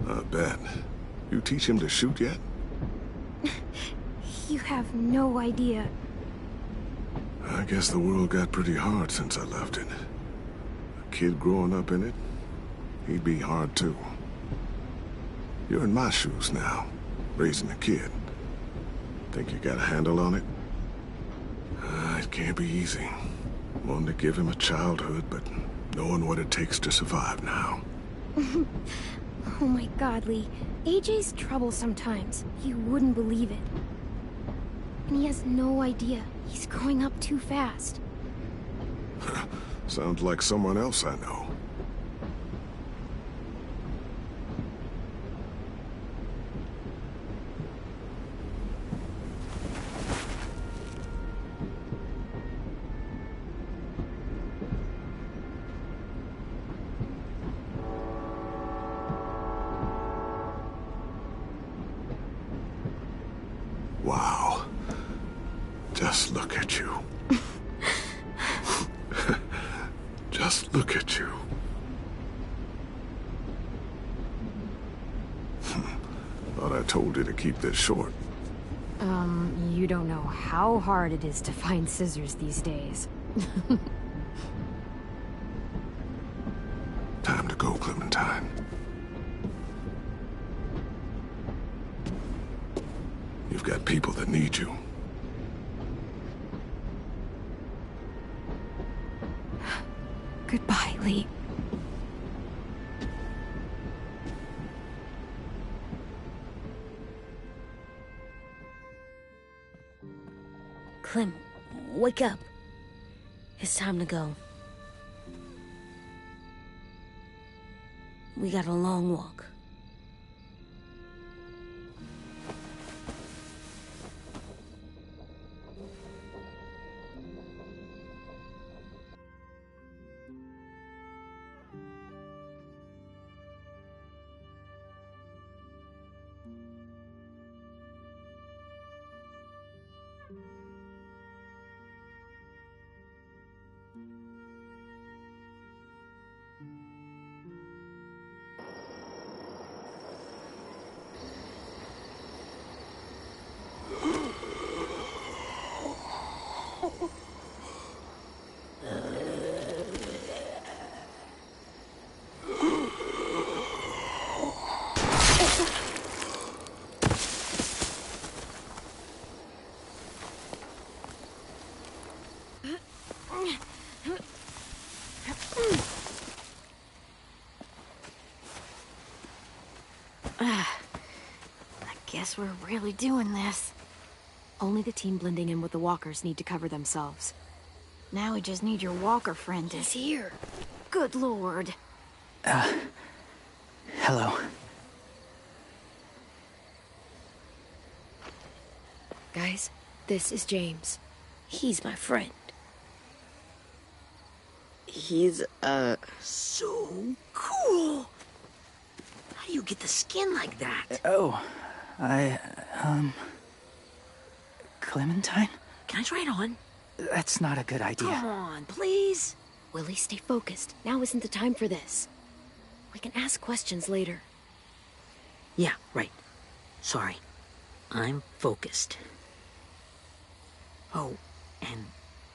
I bet. You teach him to shoot yet? You have no idea. I guess the world got pretty hard since I left it. A kid growing up in it, he'd be hard too. You're in my shoes now, raising a kid. Think you got a handle on it? It can't be easy. Wanting to give him a childhood, but knowing what it takes to survive now. Oh my God, Lee. AJ's trouble sometimes. You wouldn't believe it. And he has no idea. He's growing up too fast. Sounds like someone else I know. Just look at you. Just look at you. Thought I told you to keep this short. You don't know how hard it is to find scissors these days. Time to go, Clementine. You've got people that need you. Goodbye, Lee. Clem, wake up. It's time to go. We got a long walk. I guess we're really doing this. Only the team blending in with the walkers need to cover themselves. Now we just need your walker friend to... He's here. Good lord. Hello. Guys, this is James. He's my friend. He's, So cool! How do you get the skin like that? Clementine? Can I try it on? That's not a good idea. Come on, please. Willie, stay focused. Now isn't the time for this. We can ask questions later. Yeah, right. Sorry. I'm focused. Oh, and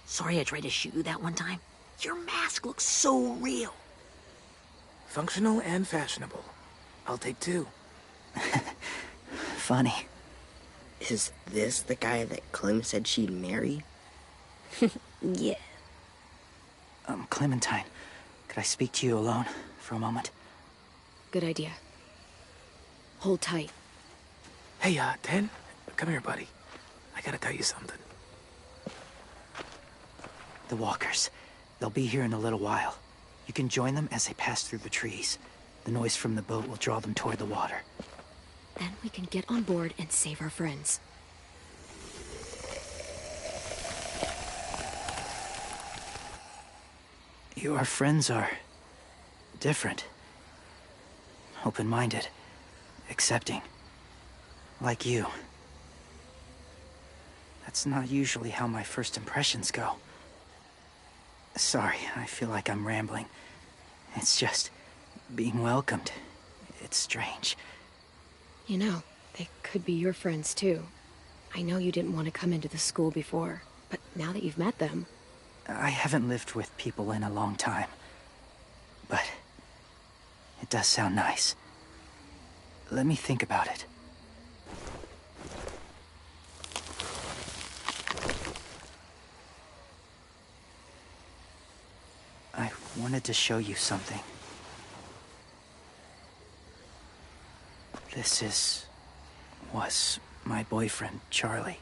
sorry I tried to shoot you that one time. Your mask looks so real. Functional and fashionable. I'll take two. Funny. is this the guy that Clem said she'd marry? Yeah. Clementine, could I speak to you alone for a moment? Good idea. Hold tight. Hey, Ten, come here, buddy. I gotta tell you something. The walkers. They'll be here in a little while. You can join them as they pass through the trees. The noise from the boat will draw them toward the water. Then we can get on board and save our friends. Your friends are different. Open-minded. Accepting. Like you. That's not usually how my first impressions go. Sorry, I feel like I'm rambling. It's just being welcomed. It's strange. You know, they could be your friends too. I know you didn't want to come into the school before, but now that you've met them... I haven't lived with people in a long time. But it does sound nice. Let me think about it. I wanted to show you something. was my boyfriend, Charlie.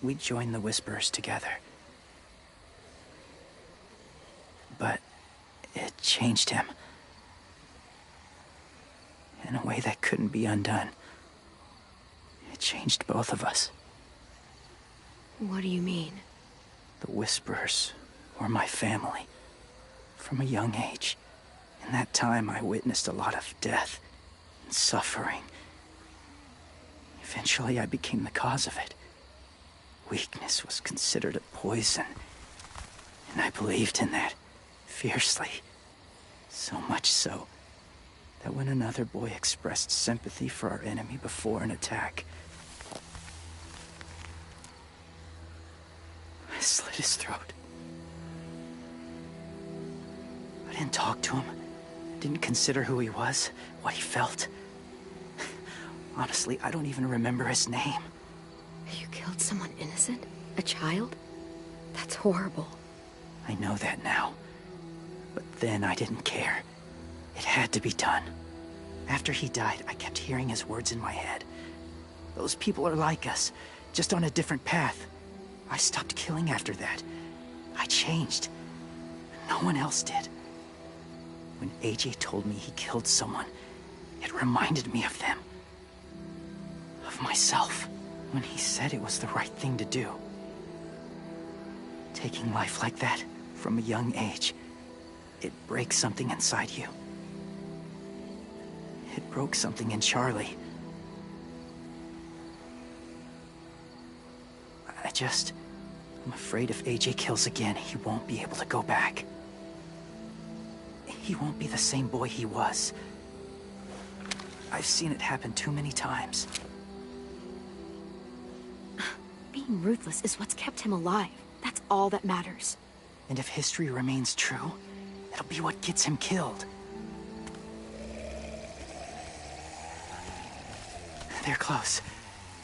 We joined the Whisperers together. But it changed him. In a way that couldn't be undone. It changed both of us. What do you mean? The Whisperers were my family. From a young age. In that time, I witnessed a lot of death and suffering. Eventually, I became the cause of it. Weakness was considered a poison. And I believed in that fiercely. So much so that when another boy expressed sympathy for our enemy before an attack, I slit his throat. I didn't talk to him. Didn't consider who he was, what he felt. Honestly, I don't even remember his name. You killed someone innocent? A child? That's horrible. I know that now. But then I didn't care. It had to be done. After he died, I kept hearing his words in my head. Those people are like us, just on a different path. I stopped killing after that. I changed. No one else did. When AJ told me he killed someone, it reminded me of them. Of myself. When he said it was the right thing to do. Taking life like that, from a young age, it breaks something inside you. It broke something in Charlie. I'm afraid if AJ kills again, he won't be able to go back. He won't be the same boy he was. I've seen it happen too many times. Being ruthless is what's kept him alive. That's all that matters. And if history remains true, it'll be what gets him killed. They're close.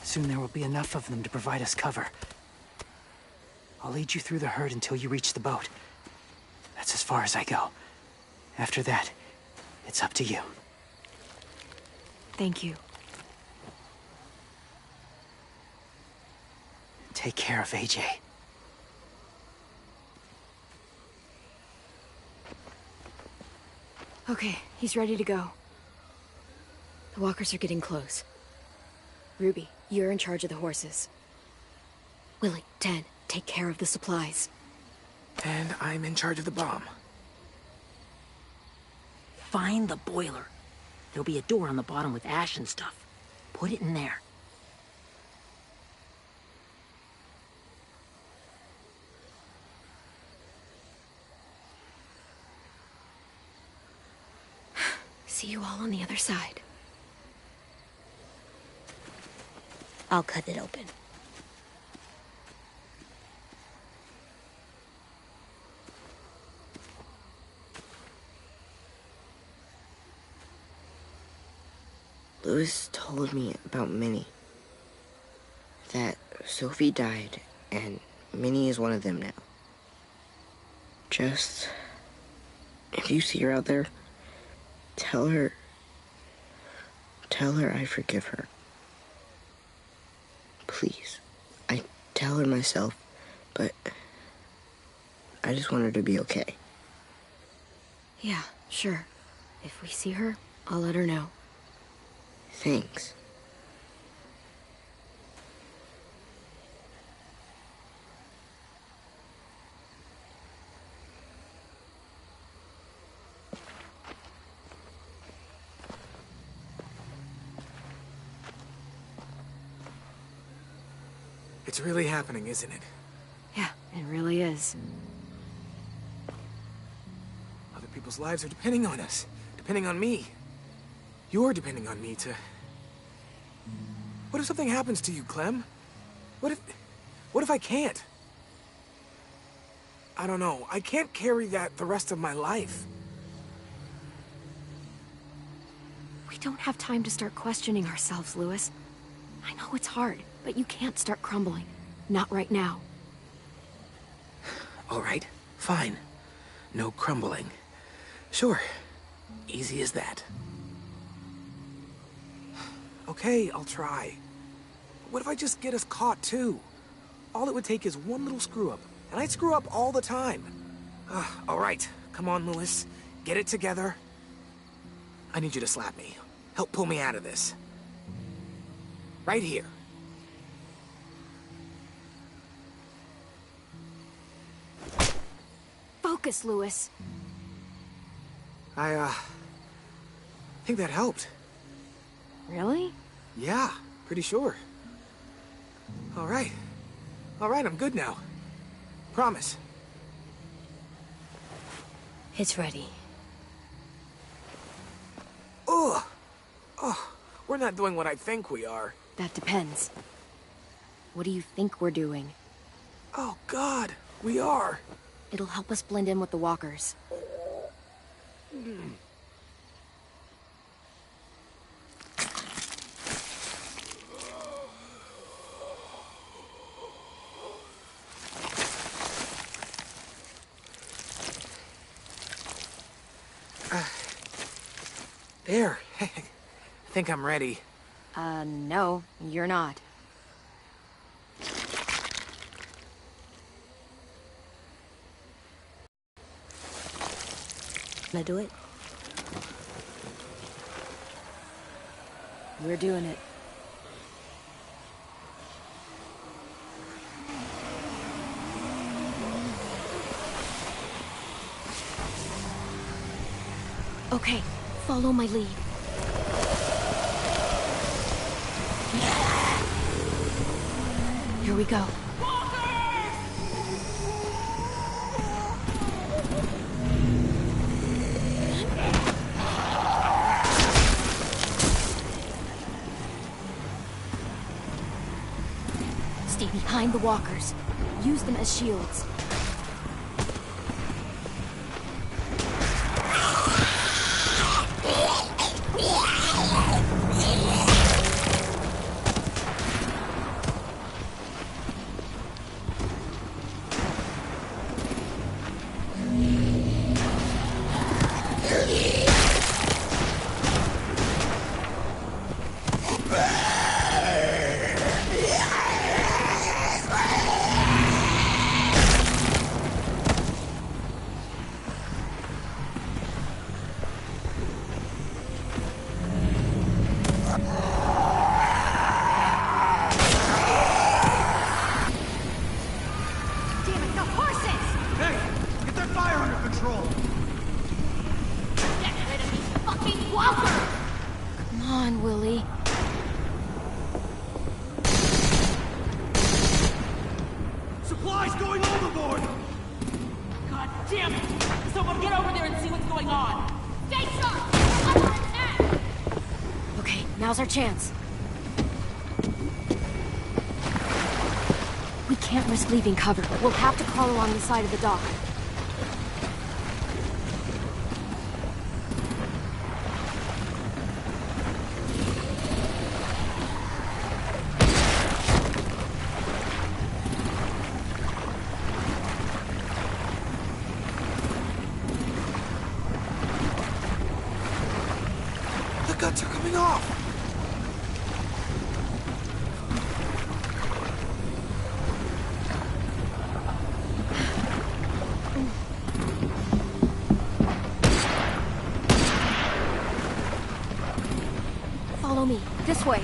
Soon there will be enough of them to provide us cover. I'll lead you through the herd until you reach the boat. That's as far as I go. After that, it's up to you. Thank you. Take care of AJ. Okay, he's ready to go. The walkers are getting close. Ruby, you're in charge of the horses. Willie, Ted, take care of the supplies. And I'm in charge of the bomb. Find the boiler. There'll be a door on the bottom with ash and stuff. Put it in there. See you all on the other side. I'll cut it open. Louis told me about Minnie. That Sophie died, and Minnie is one of them now. Just... if you see her out there, tell her I forgive her. Please. I tell her myself, but I just want her to be okay. Yeah, sure. If we see her, I'll let her know. Thanks. It's really happening, isn't it? Yeah, it really is. Other people's lives are depending on us. Depending on me. You're depending on me to... What if something happens to you, Clem? What if I can't? I don't know. I can't carry that the rest of my life. We don't have time to start questioning ourselves, Louis. I know it's hard, but you can't start crumbling. Not right now. All right, fine. No crumbling. Sure. Easy as that. Okay, I'll try. What if I just get us caught, too? All it would take is one little screw-up, and I'd screw up all the time. All right, come on, Louis. Get it together. I need you to slap me. Help pull me out of this. Right here. Focus, Louis. I think that helped. Really? Yeah, pretty sure. All right. All right, I'm good now. Promise. It's ready. Ugh! Oh, we're not doing what I think we are. That depends. What do you think we're doing? Oh, God, we are. It'll help us blend in with the walkers. There. I think I'm ready. No, you're not. Can I do it? We're doing it. Okay, follow my lead. Here we go. Stay behind the walkers. Use them as shields. Now's our chance. We can't risk leaving cover. We'll have to crawl along the side of the dock. The guts are coming off! Follow me. This way.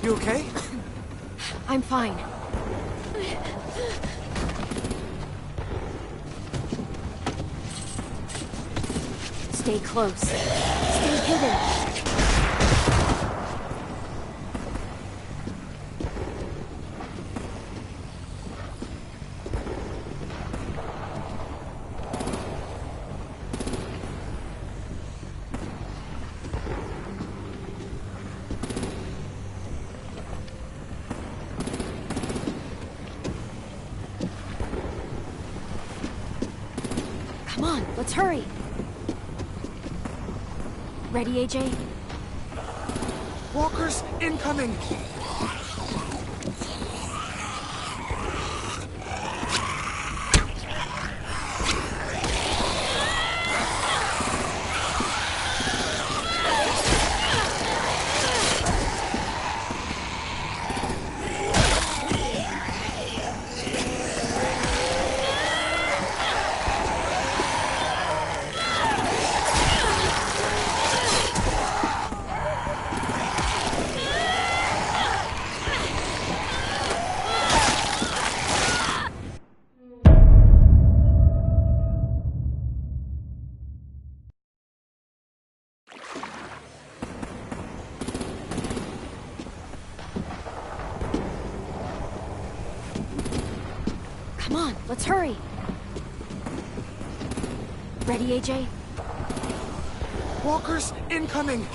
You okay? I'm fine. Stay close. Stay hidden. Come on, let's hurry. Ready, AJ? Walkers incoming! Come on, let's hurry. Ready, AJ? Walkers incoming!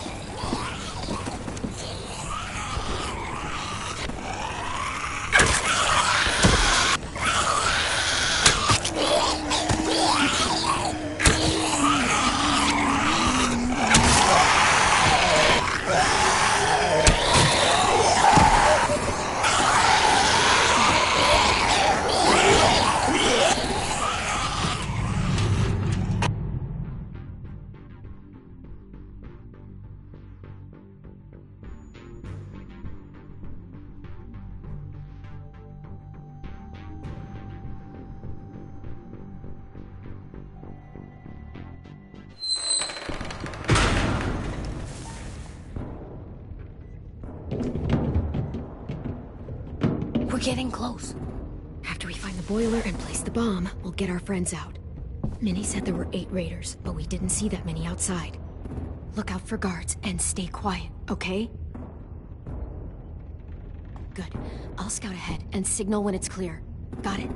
We're getting close. After we find the boiler and place the bomb, we'll get our friends out. Minnie said there were 8 raiders, but we didn't see that many outside. Look out for guards and stay quiet, okay? Good. I'll scout ahead and signal when it's clear. Got it?